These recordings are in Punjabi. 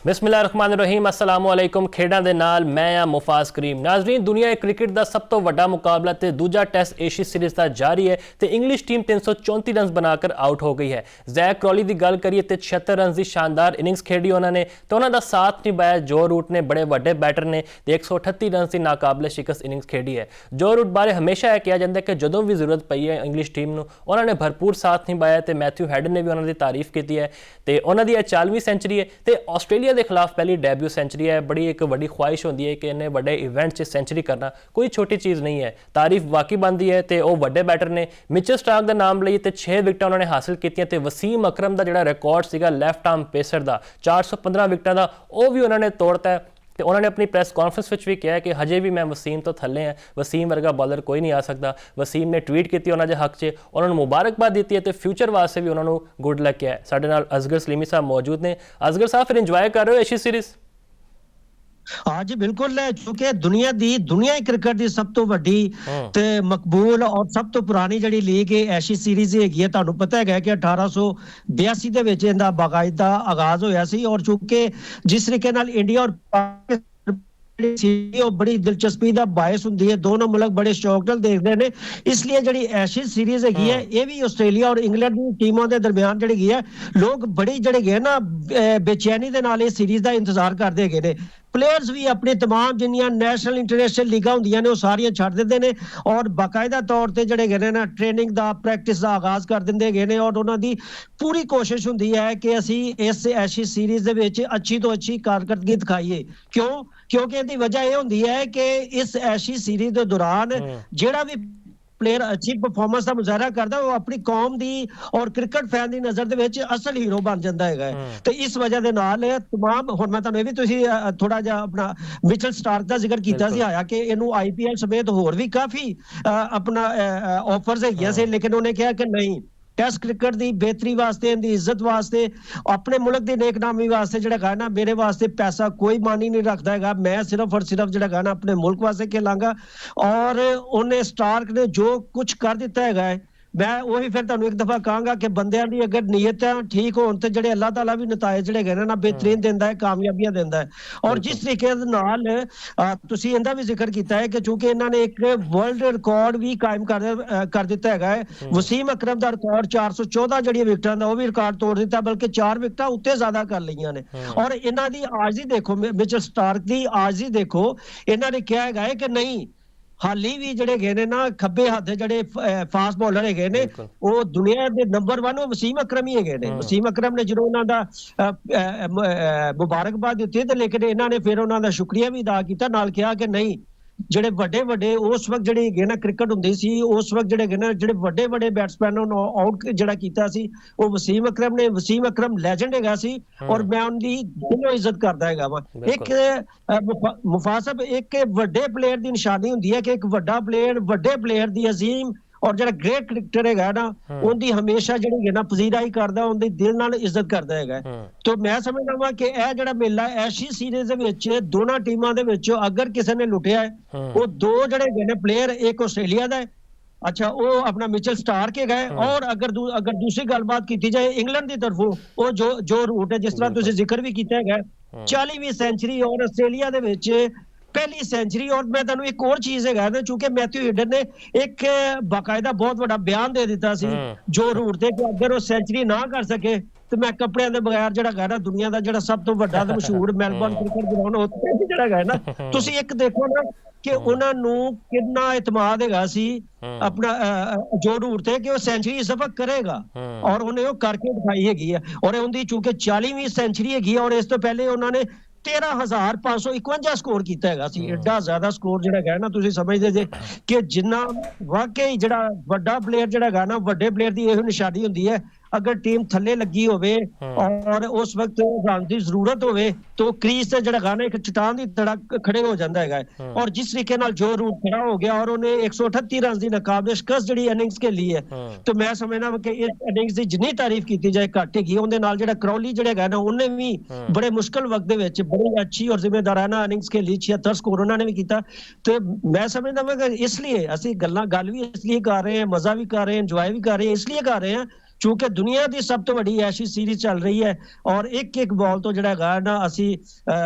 बिस्मिल्लाहिर्रहमानिर्रहीम अस्सलाम वालेकुम। खेडां दे नाल मैं आ मुफाज करीम। नाज़रीन, दुनिया क्रिकेट का सब तो वड्डा मुकाबला ते दूजा टेस्ट एशिया सीरीज़ का जारी है तो इंग्लिश टीम 334 रन बनाकर आउट हो गई है। जैक क्रॉली की गल करिए तो 76 रन की शानदार इनिंग्स खेडी उन्होंने तो उन्होंने साथ निभाया जो रूट ने बड़े वड्डे बैटर ने 138 रन की नाकाबले शिकस्त इनिंग्स खेडी है। जो रूट बारे हमेशा यह कहा जाता है कि जदों भी जरूरत पई है इंग्लिश टीम को उन्होंने भरपूर साथ निभाया तो मैथ्यू हेड ने भी उन्होंने तारीफ की है तो उन्होंने 40वीं सेंचुरी है तो आस्ट्रेलिया के खिलाफ पहली डेब्यू सेंचुरी है। बड़ी एक बड़ी ख्वाहिश होती है कि इन्हें बड़े इवेंट से सेंचुरी करना कोई छोटी चीज़ नहीं है। तारीफ वाकई बनती है तो वह वड्डे बैटर ने मिचेल स्टार्क का नाम लिए तो 6 विकटा उन्होंने हासिल की। वसीम अकरम का जो रिकॉर्ड से लैफ्ट आर्म पेसर का 415 विकटा का वह भी उन्होंने तोड़ता है। तो उन्होंने अपनी प्रेस कॉन्फ्रेंस में भी कहा कि हजे भी मैं वसीम तो थले हैं, वसीम वर्गा बॉलर कोई नहीं आ सकता। वसीम ने ट्वीट की उन्होंने हक से उन्होंने मुबारकबाद दी है तो फ्यूचर वास्ते भी उन्होंने गुड लक किया है। साडे नाल असगर सलीमी साहब मौजूद ने। असगर साहब, फिर इंजॉय कर रहे हो एशिया सीरीज़? हाँ जी बिल्कुल है, क्योंकि दुनिया क्रिकेट की सब तो वड्डी ते मकबूल और सब तो पुरानी जिहड़ी लीग एशिया सीरीज़ हैगी है। तुहानूं पता है कि 1882 ਦੇ ਵਿੱਚ ਇਹਦਾ ਬਾਕਾਇਦਾ आगाज होया सी और चूंकि जिस तरीके नाल इंडिया और पाकिस्तान बड़ी दिलचस्पी का बायस होंगी है, दोनों मुल्क बड़े शौक नाल देखते हैं, इसलिए जिहड़ी एशिया सीरीज़ हैगी है ये भी आस्ट्रेलिया और इंग्लैंड की टीमों के दरमियान जिहड़ी है लोग बड़ी जिहड़े है ना बेचैनी दे नाल इस सीरीज़ का इंतजार करते हैं। प्लेयर्स भी अपनी तमाम जिन्नियां नेशनल इंटरनेशनल लीगा होंदियां ने वो सारियां छड्ड दिंदे ने और बाकायदा तौर ते जिहड़े है ना ट्रेनिंग दा प्रैक्टिस दा आगाज कर दिंदे गए ने और उन्हां दी पूरी कोशिश हुंदी है कि असी इस एशिया सीरीज़ दे विच अच्छी तो अच्छी कारकर्दगी दिखाईए। क्योंकि इहदी वजह यह होंदी है कि इस एशिया सीरीज़ दे दौरान जिहड़ा भी प्लेयर अच्छी परफॉर्मेंस का मुजाहरा करता वो अपनी कौम दी और क्रिकेट फैन की नज़र दे विच असल हीरो बन जाता है। तो इस वजह दे नाल तमाम हुण मैं तुहानूं भी तुसीं थोड़ा जिहा अपना मिचेल स्टार्क का जिक्र कीता सी आया कि इहनूं IPL समेत होर भी काफ़ी अपना ऑफर्स हैगियां सी, लेकिन उन्हें कहा कि नहीं, टेस्ट क्रिकेट की बेहतरी वास्ते इनकी इज्जत वास्ते अपने मुल्क की नेकनामी वास्ते जिहड़ा है ना मेरे वास्ते पैसा कोई मानी नहीं रखता है, मैं सिर्फ और सिर्फ जिहड़ा है ना अपने मुल्क वास्ते खेलांगा। और उन्हें स्टार्क ने जो कुछ कर दिता है मैं वही फिर तुहानूं एक दफा कहांगा कि बंदियां दी अगर नीयतां ठीक होण ते जिहड़े अल्लाह ताला भी नताइज जिहड़े है ना बेहतरीन दिंदा है, कामयाबियां दिंदा है। और जिस तरीके दे नाल तुसीं इहदा भी जिक्र कीता है कि चूंकि इन्हां ने एक वर्ल्ड रिकॉर्ड भी कायम कर दिता है। वसीम अकरम दा रिकॉर्ड 414 जिहड़ी विकटां दा वो भी रिकॉर्ड तोड़ दिता, बल्कि 4 विकटां उत्ते ज्यादा कर लईआं ने। और इन्हां दी आजी देखो, मिचेल स्टार्क दी आजी देखो, इन्हां ने कहा है कि नहीं हाली भी जिहड़े गए ने ना खब्बे हत्थ जिहड़े फास्ट बॉलर है ने वो दुनिया के नंबर 1 वो वसीम अकरम ही है ने। वसीम अकरम ने जो उन्होंने मुबारकबाद दी थी, लेकिन इन्होंने फिर उन्होंने शुक्रिया भी अदा किया, नाल कहा कि नहीं जिहड़े वड्डे वड्डे उस वक्त जिहड़ी है ना क्रिकेट हुंदी सी, उस वक्त जिहड़े है ना जिहड़े वड्डे वड्डे बैट्समैन नूं आउट जिहड़ा कीता सी वो वसीम अकरम ने। वसीम अकरम लैजेंड हैगा सी और मैं उनकी दिलों इज्जत करदा हैगा वा। एक मुफाज साहब, एक वड्डे प्लेयर की निशानी हुंदी है कि एक वड्डा प्लेयर वड्डे प्लेयर की अजीम और जिहड़ा ग्रेट क्रिकेटर है ना उनकी हमेशा जिहड़ी है ना पजीराई करदा, उनकी दिल नाल इज्जत करदा है। तो मैं समझदा वां कि यह जिहड़ा मेला एशिया सीरीज़ दे विच दोनों टीमां दे विच अगर किसी ने लुटिया है वो दो जिहड़े ने प्लेयर, एक आस्ट्रेलिया दा है, अच्छा वो अपना मिचेल स्टार्क है गए, और अगर दूसरी गलबात की जाए इंग्लैंड की तरफों वो जो रूट है जिस तरह तुसीं जिक्र भी किया है 40वीं सेंचुरी और आस्ट्रेलिया दे विच पहली सेंचुरी। और मैं तुहानूं एक और चीज़ है ना, चूंकि मैथ्यू हेड ने एक बाकायदा बहुत बड़ा बयान दे दिता सी जो रूट थे कि अगर वो सेंचुरी ना कर सके तो मैं कपड़े के बगैर जिहड़ा है ना दुनिया का जिहड़ा सब तो वड्डा ते मशहूर मेलबर्न क्रिकेट ग्राउंड उत्ते जिहड़ा है ना तुसीं एक देखो ना कि उन्हां नूं कितना इतमाद हैगा सी अपना जो रूट थे कि वो सेंचुरी इस दफा करेगा और उन्हें वो करके दिखाई हैगी है। और उनकी चूंकि 40वीं सेंचुरी हैगी और इस तो पहले उन्होंने 13,551 स्कोर किया है। एडा ज्यादा स्कोर जिहड़ा है ना तुसीं समझदे जे कि जिन्ना वाकई जिहड़ा वड्डा प्लेयर जिहड़ा है ना वड्डे प्लेयर की यही निशानी हुंदी है अगर टीम थले लगी होवे और उस वक्त रन की जरूरत होवे तो क्रीज से जिहड़ा गाना एक चट्टान की तरह खड़े हो जाता है। और जिस तरीके नाल जो रूट खड़ा हो गया और उन्हें 138 रन की नाकाबले शिकस्त जिहड़ी इनिंग्स के लिए तो मैं समझना कि इस इनिंग्स की जिन्नी तारीफ की जाए घट हैगी। उहदे नाल जिहड़ा क्रॉली जिहड़ा है ना उन्हें भी बड़े मुश्किल वक्त दे विच बड़ी अच्छी और जिम्मेदाराना इनिंग्स के लिए 76 स्कोर उन्होंने भी किया। तो मैं समझदा कि इसलिए असं गल भी इसलिए कर रहे हैं, मजा भी कर रहे हैं, इंजॉय भी कर रहे हैं, इसलिए कर रहे हैं ਕਿਉਂਕਿ ਦੁਨੀਆ ਦੀ ਸਭ ਤੋਂ ਵੱਡੀ ਐਸ਼ੀ ਸੀਰੀਜ਼ ਚੱਲ ਰਹੀ ਹੈ ਔਰ ਇੱਕ ਬਾਲ ਤੋਂ ਜਿਹੜਾ ਹੈਗਾ ਨਾ ਅਸੀਂ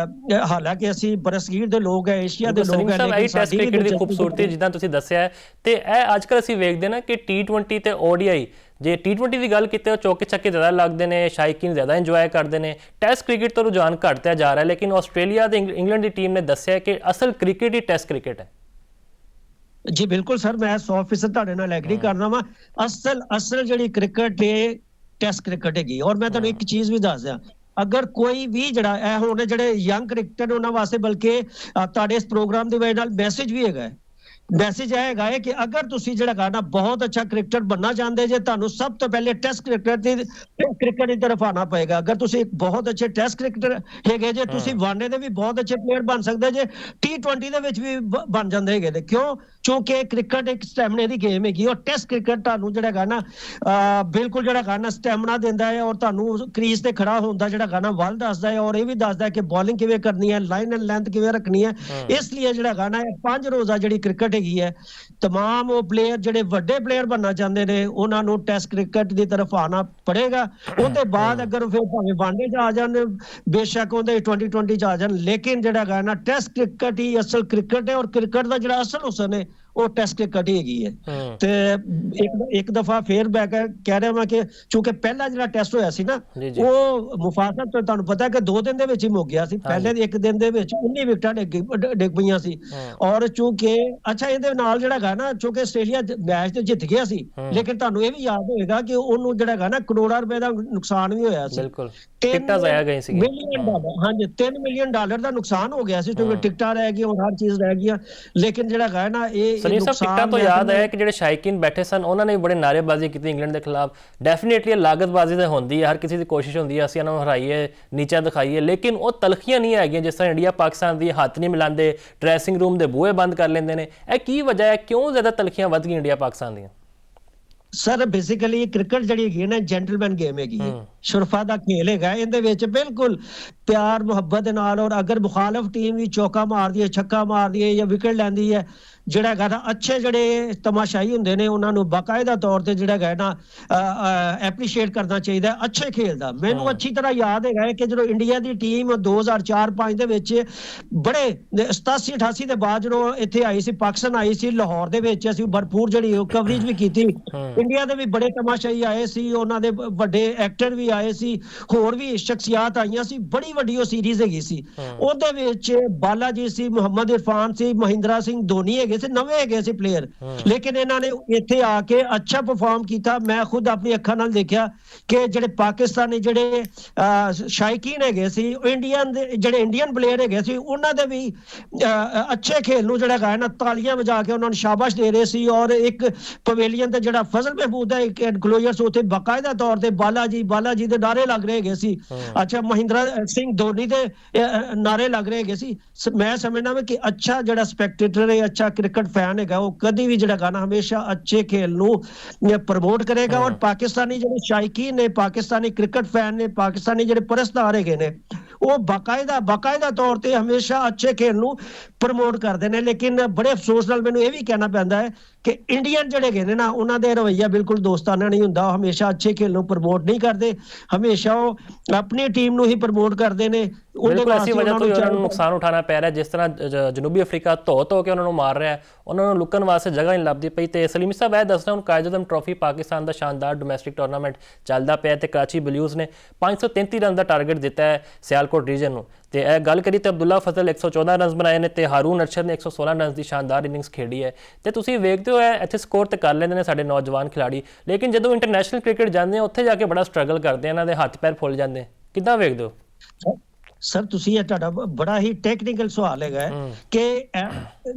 ਹਾਲਾਂਕਿ ਅਸੀਂ ਬਰਸਗੀਰ ਦੇ ਲੋਕ ਹੈ, ਏਸ਼ੀਆ ਦੇ ਲੋਕ ਹੈ, ਲੇਕਿਨ ਟੈਸਟ ਕ੍ਰਿਕਟ ਦੀ ਖੂਬਸੂਰਤੀ ਜਿੱਦਾਂ ਤੁਸੀਂ ਦੱਸਿਆ ਹੈ ਤੇ ਇਹ ਅੱਜ ਕੱਲ੍ਹ ਅਸੀਂ ਵੇਖਦੇ ਨਾ ਕਿ T20 ਤੇ ODI, ਜੇ T20 ਦੀ ਗੱਲ ਕੀਤੀ ਤਾਂ ਚੌਕੇ ਛੱਕੇ ਜ਼ਿਆਦਾ ਲੱਗਦੇ ਨੇ, ਸ਼ਾਇਕੀਨ ਜ਼ਿਆਦਾ ਇੰਜੋਏ ਕਰਦੇ ਨੇ। ਟੈਸਟ ਕ੍ਰਿਕਟ ਤੋਂ ਰੁਝਾਨ ਘਟਦਾ ਜਾ ਰਿਹਾ, ਲੇਕਿਨ ਆਸਟ੍ਰੇਲੀਆ ਤੇ ਇੰਗਲੈਂਡ ਦੀ ਟੀਮ ਨੇ ਦੱਸਿਆ ਕਿ ਅਸਲ ਕ੍ਰਿਕਟ ਹੀ ਟੈਸਟ ਕ੍ਰਿਕਟ ਹੈ। ਜੀ ਬਿਲਕੁਲ ਸਰ, ਮੈਂ 100% ਤੁਹਾਡੇ ਨਾਲ ਐਗਰੀ ਕਰਦਾ ਵਾਂ। ਅਸਲ ਜਿਹੜੀ ਕ੍ਰਿਕਟ ਹੈ ਟੈਸਟ ਕ੍ਰਿਕਟ ਹੈਗੀ। ਔਰ ਮੈਂ ਤੁਹਾਨੂੰ ਇੱਕ ਚੀਜ਼ ਵੀ ਦੱਸ ਦਿਆਂ, ਅਗਰ ਕੋਈ ਵੀ ਜਿਹੜਾ ਇਹ ਹੁਣ ਜਿਹੜੇ ਯੰਗ ਕ੍ਰਿਕਟਰ ਉਹਨਾਂ ਵਾਸਤੇ ਬਲਕਿ ਤੁਹਾਡੇ ਇਸ ਪ੍ਰੋਗਰਾਮ ਦੀ ਵਜ੍ਹਾ ਨਾਲ ਮੈਸੇਜ ਵੀ ਹੈਗਾ। ਮੈਸੇਜ ਇਹ ਹੈਗਾ ਹੈ ਕਿ ਅਗਰ ਤੁਸੀਂ ਜਿਹੜਾ ਗਾਣਾ ਬਹੁਤ ਅੱਛਾ ਕ੍ਰਿਕਟਰ ਬਣਨਾ ਚਾਹੁੰਦੇ ਜੇ, ਤੁਹਾਨੂੰ ਸਭ ਤੋਂ ਪਹਿਲੇ ਟੈਸਟ ਕ੍ਰਿਕਟ ਦੀ ਤਰਫ ਆਉਣਾ ਪਏਗਾ। ਅਗਰ ਤੁਸੀਂ ਇੱਕ ਬਹੁਤ ਅੱਛੇ ਟੈਸਟ ਕ੍ਰਿਕਟਰ ਹੈਗੇ ਜੇ, ਤੁਸੀਂ ਵਨਡੇ ਦੇ ਵੀ ਬਹੁਤ ਅੱਛੇ ਪਲੇਅਰ ਬਣ ਸਕਦੇ ਜੇ, T20 ਦੇ ਵਿੱਚ ਵੀ ਬਣ ਜਾਂਦੇ ਹੈਗੇ ਨੇ। ਕਿਉਂ? ਕਿਉਂਕਿ ਕ੍ਰਿਕਟ ਇੱਕ ਸਟੈਮਿਨਾ ਦੀ ਗੇਮ ਹੈਗੀ ਔਰ ਟੈਸਟ ਕ੍ਰਿਕਟ ਤੁਹਾਨੂੰ ਜਿਹੜਾ ਗਾਣਾ ਬਿਲਕੁਲ ਜਿਹੜਾ ਗਾਣਾ ਸਟੈਮਿਨਾ ਦਿੰਦਾ ਹੈ ਔਰ ਤੁਹਾਨੂੰ ਕ੍ਰੀਜ਼ ਤੇ ਖੜਾ ਹੋਣ ਦਾ ਜਿਹੜਾ ਗਾਣਾ ਵੱਲ ਦੱਸਦਾ ਹੈ ਔਰ ਇਹ ਵੀ ਦੱਸਦਾ ਕਿ ਬੋਲਿੰਗ ਕਿਵੇਂ ਕਰਨੀ ਹੈ, ਲਾਈਨ ਐਂਡ ਲੈਂਥ ਕਿਵੇਂ ਰੱਖਣੀ ਹੈ। ਇਸ ਲਈ ਜਿਹੜਾ ਗਾਣਾ ਹੈ 5 ਰੋਜ਼ਾ ਜਿਹੜੀ ਕ੍ਰਿਕਟ ਹੈਗੀ ਹੈ, ਤਮਾਮ ਉਹ ਪਲੇਅਰ ਜਿਹੜੇ ਵੱਡੇ ਪਲੇਅਰ ਬਣਨਾ ਚਾਹੁੰਦੇ ਨੇ ਉਹਨਾਂ ਨੂੰ ਟੈਸਟ ਕ੍ਰਿਕਟ ਦੀ ਤਰਫ ਆਉਣਾ ਪੜੇਗਾ। ਉਹਦੇ ਬਾਅਦ ਅਗਰ ਫਿਰ ਭਾਵੇਂ ਵਨਡੇ 'ਚ ਆ ਜਾਣ, ਬੇਸ਼ੱਕ ਉਹਦੇ 2020 'ਚ ਆ ਜਾਣ, ਲੇਕਿਨ ਜਿਹੜਾ ਗਾਣਾ ਟੈਸਟ ਕ੍ਰਿਕਟ ਹੀ ਅਸਲ ਕ੍ਰਿਕਟ ਹੈ ਔਰ ਕ੍ਰਿਕਟ ਦਾ ਜਿਹੜਾ ਅਸਲ ਹੁਸਨ ਹੈ ਉਹ ਟੈਸਟ ਕ੍ਰਿਕਟ ਹੀ ਹੈਗੀ ਹੈ। ਤੇ ਇੱਕ ਦਫਾ ਫੇਰ ਮੈਂ ਕਹਿ ਰਿਹਾ ਵਾਂ ਕਿ ਕਿਉਂਕਿ ਪਹਿਲਾ ਜਿਹੜਾ ਟੈਸਟ ਹੋਇਆ ਸੀ ਨਾ ਉਹ ਮੁਫਾਸਲ ਤੋਂ ਤੁਹਾਨੂੰ ਪਤਾ ਕਿ 2 ਦਿਨ ਦੇ ਵਿੱਚ ਹੀ ਮੁੱਕ ਗਿਆ ਸੀ। ਪਹਿਲੇ 1 ਦਿਨ ਦੇ ਵਿੱਚ 19 ਵਿਕਟਾਂ ਡਿੱਗ ਪਈਆਂ ਸੀ ਔਰ ਚੂੰਕਿ ਅੱਛਾ ਇਹਦੇ ਨਾਲ ਜਿਹੜਾ ਗਾ ਨਾ ਚੂੰਕਿ ਆਸਟ੍ਰੇਲੀਆ ਮੈਚ ਤੇ ਜਿੱਤ ਗਿਆ ਸੀ, ਲੇਕਿਨ ਤੁਹਾਨੂੰ ਇਹ ਵੀ ਯਾਦ ਹੋਏਗਾ ਕਿ ਉਹਨੂੰ ਜਿਹੜਾ ਗਾ ਨਾ ਕਰੋੜਾਂ ਰੁਪਏ ਦਾ ਨੁਕਸਾਨ ਵੀ ਹੋਇਆ ਸੀ। ਬਿਲਕੁਲ, ਟਿਕਟਾਂ ਜ਼ਾਇਆ ਗਈਆਂ ਸੀ। ਹਾਂਜੀ, $3 ਮਿਲੀਅਨ ਦਾ ਨੁਕਸਾਨ ਹੋ ਗਿਆ ਸੀ ਕਿਉਂਕਿ ਟਿਕਟਾਂ ਰਹਿ ਗਈਆਂ ਔਰ ਹਰ ਚੀਜ਼ ਰਹਿ ਗਈਆਂ। ਲੇਕਿਨ ਜਿਹੜਾ ਗਾ ਨਾ ਇਹ ਸਨੀ ਸਾਹਿਬ, ਟਿਕਟਾਂ ਤੋਂ ਯਾਦ ਆਇਆ ਕਿ ਜਿਹੜੇ ਸ਼ਾਇਕੀਨ ਬੈਠੇ ਸਨ ਉਹਨਾਂ ਨੇ ਵੀ ਬੜੇ ਨਾਅਰੇਬਾਜ਼ੀ ਕੀਤੀ ਇੰਗਲੈਂਡ ਦੇ ਖਿਲਾਫ। ਡੈਫੀਨੇਟਲੀ ਲਾਗਤਬਾਜ਼ੀ ਤਾਂ ਹੁੰਦੀ ਹੈ, ਹਰ ਕਿਸੇ ਦੀ ਕੋਸ਼ਿਸ਼ ਹੁੰਦੀ ਹੈ ਅਸੀਂ ਇਹਨਾਂ ਨੂੰ ਹਰਾਈਏ, ਨੀਚਾ ਦਿਖਾਈਏ, ਲੇਕਿਨ ਉਹ ਤਲਖੀਆਂ ਨਹੀਂ ਹੈਗੀਆਂ ਜਿਸ ਤਰ੍ਹਾਂ ਇੰਡੀਆ ਪਾਕਿਸਤਾਨ ਦੀ ਹੱਥ ਨਹੀਂ ਮਿਲਾਉਂਦੇ, ਡਰੈਸਿੰਗ ਰੂਮ ਦੇ ਬੂਹੇ ਬੰਦ ਕਰ ਲੈਂਦੇ ਨੇ। ਇਹ ਕੀ ਵਜ੍ਹਾ ਹੈ, ਕਿਉਂ ਜ਼ਿਆਦਾ ਤਲਖੀਆਂ ਵੱਧ ਗਈਆਂ ਇੰਡੀਆ ਪਾਕਿਸਤਾਨ ਦੀਆਂ? ਸਰ ਬੇਸਿਕਲੀ ਕ੍ਰਿਕਟ ਜਿਹੜੀ ਹੈਗੀ ਨਾ ਜੈਂਟਲਮੈਨ ਗੇਮ ਹੈਗੀ, ਸ਼ੁਰਫਾ ਦਾ ਖੇਲ ਹੈਗਾ। ਇਹਦੇ ਵਿੱਚ ਬਿਲਕੁਲ ਪਿਆਰ ਮੁਹੱਬਤ ਦੇ ਨਾਲ ਔਰ ਅਗਰ ਮੁਖਾਲਫ ਟੀਮ ਵੀ ਚੌਕਾ ਮਾਰਦੀ ਹੈ, ਛੱਕਾ ਮਾਰਦੀ ਹੈ ਜਾਂ ਵਿਕਟ ਲੈਂਦੀ ਹੈ, ਜਿਹੜਾ ਹੈਗਾ ਨਾ ਅੱਛੇ ਜਿਹੜੇ ਤਮਾਸ਼ਾਈ ਹੁੰਦੇ ਨੇ ਉਹਨਾਂ ਨੂੰ ਬਾਕਾਇਦਾ ਤੌਰ ਤੇ ਜਿਹੜਾ ਹੈਗਾ ਨਾ ਐਪਰੀਸ਼ੀਏਟ ਕਰਨਾ ਚਾਹੀਦਾ ਅੱਛੇ ਖੇਲ ਦਾ। ਮੈਨੂੰ ਅੱਛੀ ਤਰ੍ਹਾਂ ਯਾਦ ਹੈਗਾ ਕਿ ਜਦੋਂ ਇੰਡੀਆ ਦੀ ਟੀਮ 2004-05 ਦੇ ਵਿੱਚ ਬੜੇ 87-88 ਦੇ ਬਾਅਦ ਜਦੋਂ ਇੱਥੇ ਆਈ ਸੀ, ਪਾਕਿਸਤਾਨ ਆਈ ਸੀ ਲਾਹੌਰ ਦੇ ਵਿੱਚ, ਅਸੀਂ ਭਰਪੂਰ ਜਿਹੜੀ ਕਵਰੇਜ ਵੀ ਕੀਤੀ। ਇੰਡੀਆ ਦੇ ਵੀ ਬੜੇ ਤਮਾਸ਼ਾਈ ਆਏ ਸੀ, ਉਹਨਾਂ ਦੇ ਵੱਡੇ ਐਕਟਰ ਵੀ ਆਏ ਸੀ, ਹੋਰ ਵੀ ਸ਼ਖਸੀਅਤ ਆਈਆਂ ਸੀ। ਬੜੀ ਵੱਡੀ ਉਹ ਸੀਰੀਜ਼ ਹੈਗੀ ਸੀ। ਉਹਦੇ ਵਿੱਚ ਬਾਲਾ ਜੀ ਸੀ, ਮੁਹੰਮਦ ਇਰਫਾਨ ਸੀ, ਮਹਿੰਦਰਾ ਸਿੰਘ ਧੋਨੀ ਹੈਗੇ ਸੀ, ਨਵੇਂ ਹੈਗੇ ਸੀ ਪਲੇਅਰ, ਲੇਕਿਨ ਇਹਨਾਂ ਨੇ ਇੱਥੇ ਆ ਕੇ ਅੱਛਾ ਪਰਫਾਰਮ ਕੀਤਾ। ਮੈਂ ਖੁਦ ਆਪਣੀ ਅੱਖਾਂ ਨਾਲ ਦੇਖਿਆ ਕਿ ਜਿਹੜੇ ਪਾਕਿਸਤਾਨੀ ਜਿਹੜੇ ਸ਼ਾਇਕੀਨ ਹੈਗੇ ਸੀ, ਜਿਹੜੇ ਇੰਡੀਅਨ ਪਲੇਅਰ ਹੈਗੇ ਸੀ, ਉਹਨਾਂ ਦੇ ਵੀ ਅੱਛੇ ਖੇਲ ਨੂੰ ਜਿਹੜਾ ਹੈਗਾ ਨਾ ਤਾਲੀਆਂ ਵਜਾ ਕੇ ਉਹਨਾਂ ਨੂੰ ਸ਼ਾਬਾਸ਼ ਦੇ ਰਹੇ ਸੀ। ਔਰ ਇੱਕ ਪਵੇਲੀਅਨ ਤੇ ਜਿਹੜਾ ਫਜ਼ਲ ਮਹਿਮੂਦ ਦਾ ਇੱਕ ਐਨਕਲੋਜ਼ਰ ਉੱਥੇ ਬਾਕਾਇਦਾ ਤੌਰ ਤੇ ਬਾਲਾ ਜੀ ਦੇ ਨਾਰੇ ਲੱਗ ਰਹੇ ਹੈਗੇ ਸੀ। ਅੱਛਾ, ਮਹਿੰਦਰਾ ਸਿੰਘ ਧੋਨੀ ਦੇ ਨਾਰੇ ਲੱਗ ਰਹੇ ਹੈਗੇ ਸੀ। ਮੈਂ ਸਮਝਦਾ ਮੈਂ ਕਿ ਅੱਛਾ ਜਿਹੜਾ ਸਪੈਕਟੇਟਰ ਹੈ, ਅੱਛਾ ਕ੍ਰਿਕਟ ਫੈਨ ਹੈਗਾ, ਉਹ ਕਦੀ ਵੀ ਜਿਹੜਾ ਗਾਣਾ ਹਮੇਸ਼ਾ ਅੱਛੇ ਖੇਲ ਨੂੰ ਪ੍ਰਮੋਟ ਕਰੇਗਾ। ਔਰ ਪਾਕਿਸਤਾਨੀ ਜਿਹੜੇ ਸ਼ਾਇਕੀਨ ਨੇ, ਪਾਕਿਸਤਾਨੀ ਕ੍ਰਿਕਟ ਫੈਨ ਨੇ, ਪਾਕਿਸਤਾਨੀ ਜਿਹੜੇ ਪਰਸਤਾਰ ਹੈਗੇ ਨੇ, ਉਹ ਬਾਕਾਇਦਾ ਤੌਰ ਤੇ ਹਮੇਸ਼ਾ ਅੱਛੇ ਖੇਲ ਨੂੰ ਪ੍ਰਮੋਟ ਕਰਦੇ ਨੇ। ਲੇਕਿਨ ਬੜੇ ਅਫਸੋਸ ਨਾਲ ਮੈਨੂੰ ਇਹ ਵੀ ਕਹਿਣਾ ਪੈਂਦਾ ਹੈ ਕਿ ਇੰਡੀਅਨ ਜਿਹੜੇ ਹੈਗੇ ਨੇ ਨਾ ਉਹਨਾਂ ਦੇ ਰਵੱਈਆ ਬਿਲਕੁਲ ਦੋਸਤਾਨਾ ਨਹੀਂ ਹੁੰਦਾ। ਹਮੇਸ਼ਾ ਅੱਛੇ ਖੇਲ ਨੂੰ ਪ੍ਰਮੋਟ ਨਹੀਂ ਕਰਦੇ, ਹਮੇਸ਼ਾ ਉਹ ਆਪਣੀ ਟੀਮ ਨੂੰ ਹੀ ਪ੍ਰਮੋਟ ਕਰਦੇ ਨੇ। ਉਹਦੇ ਵਾਸਤੇ ਉਹਨਾਂ ਨੂੰ ਨੁਕਸਾਨ ਉਠਾਉਣਾ ਪੈ ਰਿਹਾ। ਜਿਸ ਤਰ੍ਹਾਂ ਜਨੂਬੀ ਅਫਰੀਕਾ ਧੋ ਕੇ ਉਹਨਾਂ ਨੂੰ ਮਾਰ ਰਿਹਾ, ਉਹਨਾਂ ਨੂੰ ਲੁਕਣ ਵਾਸਤੇ ਜਗ੍ਹਾ ਨਹੀਂ ਲੱਭਦੀ ਪਈ। ਤੇ ਸਲੀਮ ਸਾਹਿਬ ਇਹ ਦੱਸਣਾ, ਹੁਣ ਕਾਇਦ-ਏ-ਆਜ਼ਮ ਟਰਾਫੀ ਪਾਕਿਸਤਾਨ ਦਾ ਸ਼ਾਨਦਾਰ ਡੋਮੈਸਟਿਕ ਟੂਰਨਾਮੈਂਟ ਚੱਲਦਾ ਪਿਆ ਤੇ ਕਰਾਚੀ ਬਲੂਜ਼ ਨੇ 533 ਰਨ ਦਾ ਟਾਰਗੇਟ ਦਿੱਤਾ ਹੈ ਸਿਆਲਕੋਟ ਰੀਜਨ ਨੂੰ। ਤੇ ਇਹ ਗੱਲ ਕਰੀ ਤੇ ਅਬਦੁੱਲਾ ਫਜ਼ਲ 114 ਰਨਸ ਬਣਾਏ ਨੇ ਤੇ ਹਾਰੂਨ ਅਰਸ਼ਦ ਨੇ 116 ਰਨਸ ਦੀ ਸ਼ਾਨਦਾਰ ਇਨਿੰਗਸ ਖੇਡੀ ਹੈ। ਤੇ ਤੁਸੀਂ ਵੇਖਦੇ ਹੋ ਇੱਥੇ ਸਕੋਰ ਤੇ ਕਰ ਲੈਂਦੇ ਨੇ ਸਾਡੇ ਨੌਜਵਾਨ ਖਿਡਾਰੀ, ਲੇਕਿਨ ਜਦੋਂ ਇੰਟਰਨੈਸ਼ਨਲ ਕ੍ਰਿਕਟ ਜਾਂਦੇ ਆ ਉੱਥੇ ਜਾ ਕੇ ਬੜਾ ਸਟਰਗਲ ਕਰਦੇ ਆ, ਇਹਨਾਂ ਦੇ ਹੱਥ ਪੈਰ ਫੁੱਲ ਜਾਂਦੇ। ਕਿੱਦਾਂ ਵੇਖਦੇ ਹੋ? ਸਰ ਤੁਸੀਂ ਇਹ ਤੁਹਾਡਾ ਬੜਾ ਹੀ ਟੈਕਨੀਕਲ ਸਵਾਲ ਹੈਗਾ ਕਿ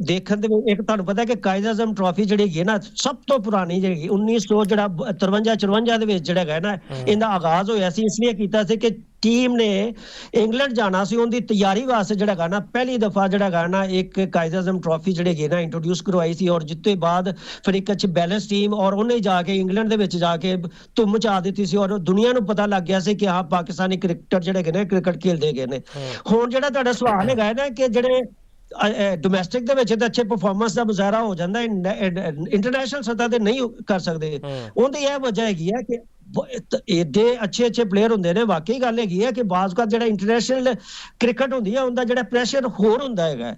ਦੇਖਣ ਦੇ ਇੱਕ ਤੁਹਾਨੂੰ ਪਤਾ ਕਿ ਕਾਇਦ-ਏ-ਆਜ਼ਮ ਟਰਾਫੀ ਜਿਹੜੀ ਹੈਗੀ ਨਾ ਸਭ ਤੋਂ ਪੁਰਾਣੀ ਜਿਹੜੀ 1953-54 ਦੇ ਵਿੱਚ ਜਿਹੜਾ ਹੈਗਾ ਨਾ ਇਹਦਾ ਆਗਾਜ਼ ਹੋਇਆ ਸੀ। ਇਸ ਲਈ ਕੀਤਾ ਸੀ ਕਿ ਟੀਮ ਨੇ ਇੰਗਲੈਂਡ ਜਾਣਾ ਸੀ, ਉਹਦੀ ਤਿਆਰੀ ਵਾਸਤੇ ਜਿਹੜਾ ਹੈਗਾ ਨਾ ਪਹਿਲੀ ਦਫਾ ਜਿਹੜਾ ਹੈਗਾ ਨਾ ਇੱਕ ਕਾਇਦ-ਏ-ਆਜ਼ਮ ਟਰਾਫੀ ਜਿਹੜੇ ਹੈਗੇ ਨਾ ਇੰਟਰੋਡਿਊਸ ਕਰਵਾਈ ਸੀ। ਔਰ ਜਿੱਤੇ ਬਾਅਦ ਫਿਰ ਇੱਕ ਅੱਛੀ ਬੈਲੈਂਸ ਟੀਮ ਔਰ ਉਹਨੇ ਜਾ ਕੇ ਇੰਗਲੈਂਡ ਦੇ ਵਿੱਚ ਜਾ ਕੇ ਧੁੰਮ ਮਚਾ ਦਿੱਤੀ ਸੀ ਔਰ ਦੁਨੀਆ ਨੂੰ ਪਤਾ ਲੱਗ ਗਿਆ ਸੀ ਕਿ ਹਾਂ ਪਾਕਿਸਤਾਨੀ ਕ੍ਰਿਕਟਰ ਜਿਹੜੇ ਹੈਗੇ ਨੇ ਕ੍ਰਿਕਟ ਖੇਲਦੇ ਹੈਗੇ ਨੇ। ਹੁਣ ਜਿਹੜਾ ਤੁਹਾਡਾ ਸਵਾਲ ਹੈਗਾ ਨਾ ਕਿ ਜਿਹੜੇ ਡੋਮੈਸਟਿਕ ਦੇ ਵਿੱਚ ਤਾਂ ਅੱਛੇ ਪਰਫਾਰਮੈਂਸ ਦਾ ਮੁਜ਼ਾਹਰਾ ਹੋ ਜਾਂਦਾ, ਇੰਟਰਨੈਸ਼ਨਲ ਸਤਹ ਤੇ ਨਹੀਂ ਕਰ ਸਕਦੇ। ਉਹਦੀ ਇਹ ਵਜ੍ਹਾ ਹੈਗੀ ਹੈ ਕਿ ਏਡੇ ਅੱਛੇ ਪਲੇਅਰ ਹੁੰਦੇ ਨੇ। ਵਾਕਈ ਗੱਲ ਹੈਗੀ ਹੈ ਕਿ ਬਾਜ਼ਕਾ ਜਿਹੜਾ ਇੰਟਰਨੈਸ਼ਨਲ ਕ੍ਰਿਕਟ ਹੁੰਦੀ ਹੈ ਉਹਦਾ ਜਿਹੜਾ ਪ੍ਰੈਸ਼ਰ ਹੋਰ ਹੁੰਦਾ ਹੈਗਾ।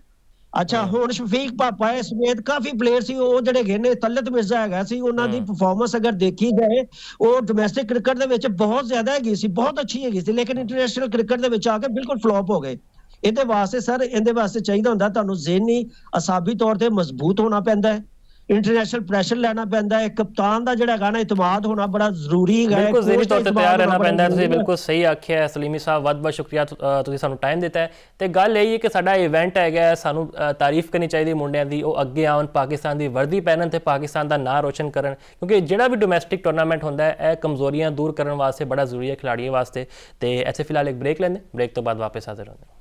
ਅੱਛਾ, ਹੁਣ ਸ਼ਫੀਕ ਪਾਪਾ ਸਮੇਤ ਕਾਫੀ ਪਲੇਅਰ ਸੀ ਉਹ ਜਿਹੜੇ ਹੈਗੇ ਨੇ। ਤਲਤ ਮਿਰਜ਼ਾ ਹੈਗਾ ਸੀ, ਉਹਨਾਂ ਦੀ ਪਰਫਾਰਮੈਂਸ ਅਗਰ ਦੇਖੀ ਜਾਏ ਉਹ ਡੋਮੈਸਟਿਕ ਕ੍ਰਿਕਟ ਦੇ ਵਿੱਚ ਬਹੁਤ ਜ਼ਿਆਦਾ ਹੈਗੀ ਸੀ, ਬਹੁਤ ਅੱਛੀ ਹੈਗੀ ਸੀ, ਲੇਕਿਨ ਇੰਟਰਨੈਸ਼ਨਲ ਕ੍ਰਿਕਟ ਦੇ ਵਿੱਚ ਆ ਕੇ ਬਿਲਕੁਲ ਫਲॉप ਹੋ ਗਏ। ਇਹਦੇ ਵਾਸਤੇ ਸਰ, ਇਹਦੇ ਵਾਸਤੇ ਚਾਹੀਦਾ ਹੁੰਦਾ ਤੁਹਾਨੂੰ ਜ਼ਿਹਨੀ ਅਸਾਬੀ ਤੌਰ ਤੇ ਮਜ਼ਬੂਤ ਹੋਣਾ ਪੈਂਦਾ ਹੈ, ਇੰਟਰਨੈਸ਼ਨਲ ਪ੍ਰੈਸ਼ਰ ਲੈਣਾ ਪੈਂਦਾ ਹੈ, ਕਪਤਾਨ ਦਾ ਜਿਹੜਾ ਹੈਗਾ ਨਾ ਇਤਮਾਦ ਹੋਣਾ ਬੜਾ ਜ਼ਰੂਰੀ ਹੈ, ਬਿਲਕੁਲ ਜ਼ਹਿਨੀ ਕੋਚ ਦਾ ਤੌਰ ਤੇ ਇਤਮਾਦ ਤਿਆਰ ਹੋਣਾ ਰਹਿਣਾ ਬੜਾ ਪੈਂਦਾ ਹੈ। ਤੁਸੀਂ ਜ਼ਰੂਰੀ ਹੈ। ਬਿਲਕੁਲ ਸਹੀ ਆਖਿਆ ਹੈ ਸਲੀਮੀ ਸਾਹਿਬ, ਬਹੁਤ ਬਹੁਤ ਸ਼ੁਕਰੀਆ ਤੁਸੀਂ ਸਾਨੂੰ ਟਾਈਮ ਦਿੱਤਾ ਹੈ। ਤੇ ਗੱਲ ਇਹ ਹੈ ਕਿ ਸਾਡਾ ਇਵੈਂਟ ਹੈਗਾ, ਸਾਨੂੰ ਤਾਰੀਫ ਕਰਨੀ ਚਾਹੀਦੀ ਮੁੰਡਿਆਂ ਦੀ, ਉਹ ਅੱਗੇ ਆਉਣ, ਪਾਕਿਸਤਾਨ ਦੀ ਵਰਦੀ ਪਹਿਨਣ ਤੇ ਪਾਕਿਸਤਾਨ ਦਾ ਨਾਂ ਰੋਸ਼ਨ ਕਰਨ, ਕਿਉਂਕਿ ਜਿਹੜਾ ਵੀ ਡੋਮੈਸਟਿਕ ਟੂਰਨਾਮੈਂਟ ਹੁੰਦਾ ਹੈ ਇਹ ਕਮਜ਼ੋਰੀਆਂ ਦੂਰ ਕਰਨ ਵਾਸਤੇ ਬੜਾ ਜ਼ਰੂਰੀ ਹੈ ਖਿਡਾਰੀਆਂ ਵਾਸਤੇ। ਤੇ ਇੱਥੇ ਫਿਲਹਾਲ ਇੱਕ ਬ੍ਰੇਕ ਲੈਂਦੇ, ਬ੍ਰੇਕ ਤੋਂ ਬਾਅਦ ਵਾਪਸ ਹਾਜ਼ਰ ਹੁੰਦੇ ਹਾਂ।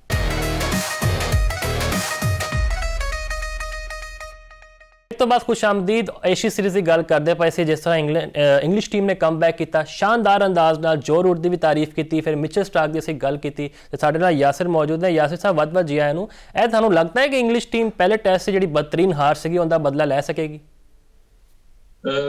ਤੋਂ ਬਾਅਦ ਖੁਸ਼ ਆਮਦੀਦ। ਏਸ਼ੀਆ ਸੀਰੀਜ਼ ਦੀ ਗੱਲ ਕਰਦੇ ਪਏ ਸੀ, ਜਿਸ ਤਰ੍ਹਾਂ ਇੰਗਲਿਸ਼ ਟੀਮ ਨੇ ਕਮਬੈਕ ਕੀਤਾ ਸ਼ਾਨਦਾਰ ਅੰਦਾਜ਼ ਨਾਲ। ਜੋ ਰੂਟ ਦੀ ਵੀ ਤਾਰੀਫ ਕੀਤੀ, ਫਿਰ ਮਿਚਲ ਸਟਾਰਕ ਦੀ ਅਸੀਂ ਗੱਲ ਕੀਤੀ ਤੇ ਸਾਡੇ ਨਾਲ ਯਾਸਿਰ ਮੌਜੂਦ ਨੇ। ਯਾਸਿਰ ਸਾਹਿਬ, ਵੱਧ ਜੀ ਆਇਆਂ ਨੂੰ। ਇਹ ਤੁਹਾਨੂੰ ਲੱਗਦਾ ਹੈ ਕਿ ਇੰਗਲਿਸ਼ ਟੀਮ ਪਹਿਲੇ ਟੈਸਟ 'ਚ ਜਿਹੜੀ ਬਦਤਰੀਨ ਹਾਰ ਸੀਗੀ ਉਹਦਾ ਬਦਲਾ ਲੈ ਸਕੇਗੀ?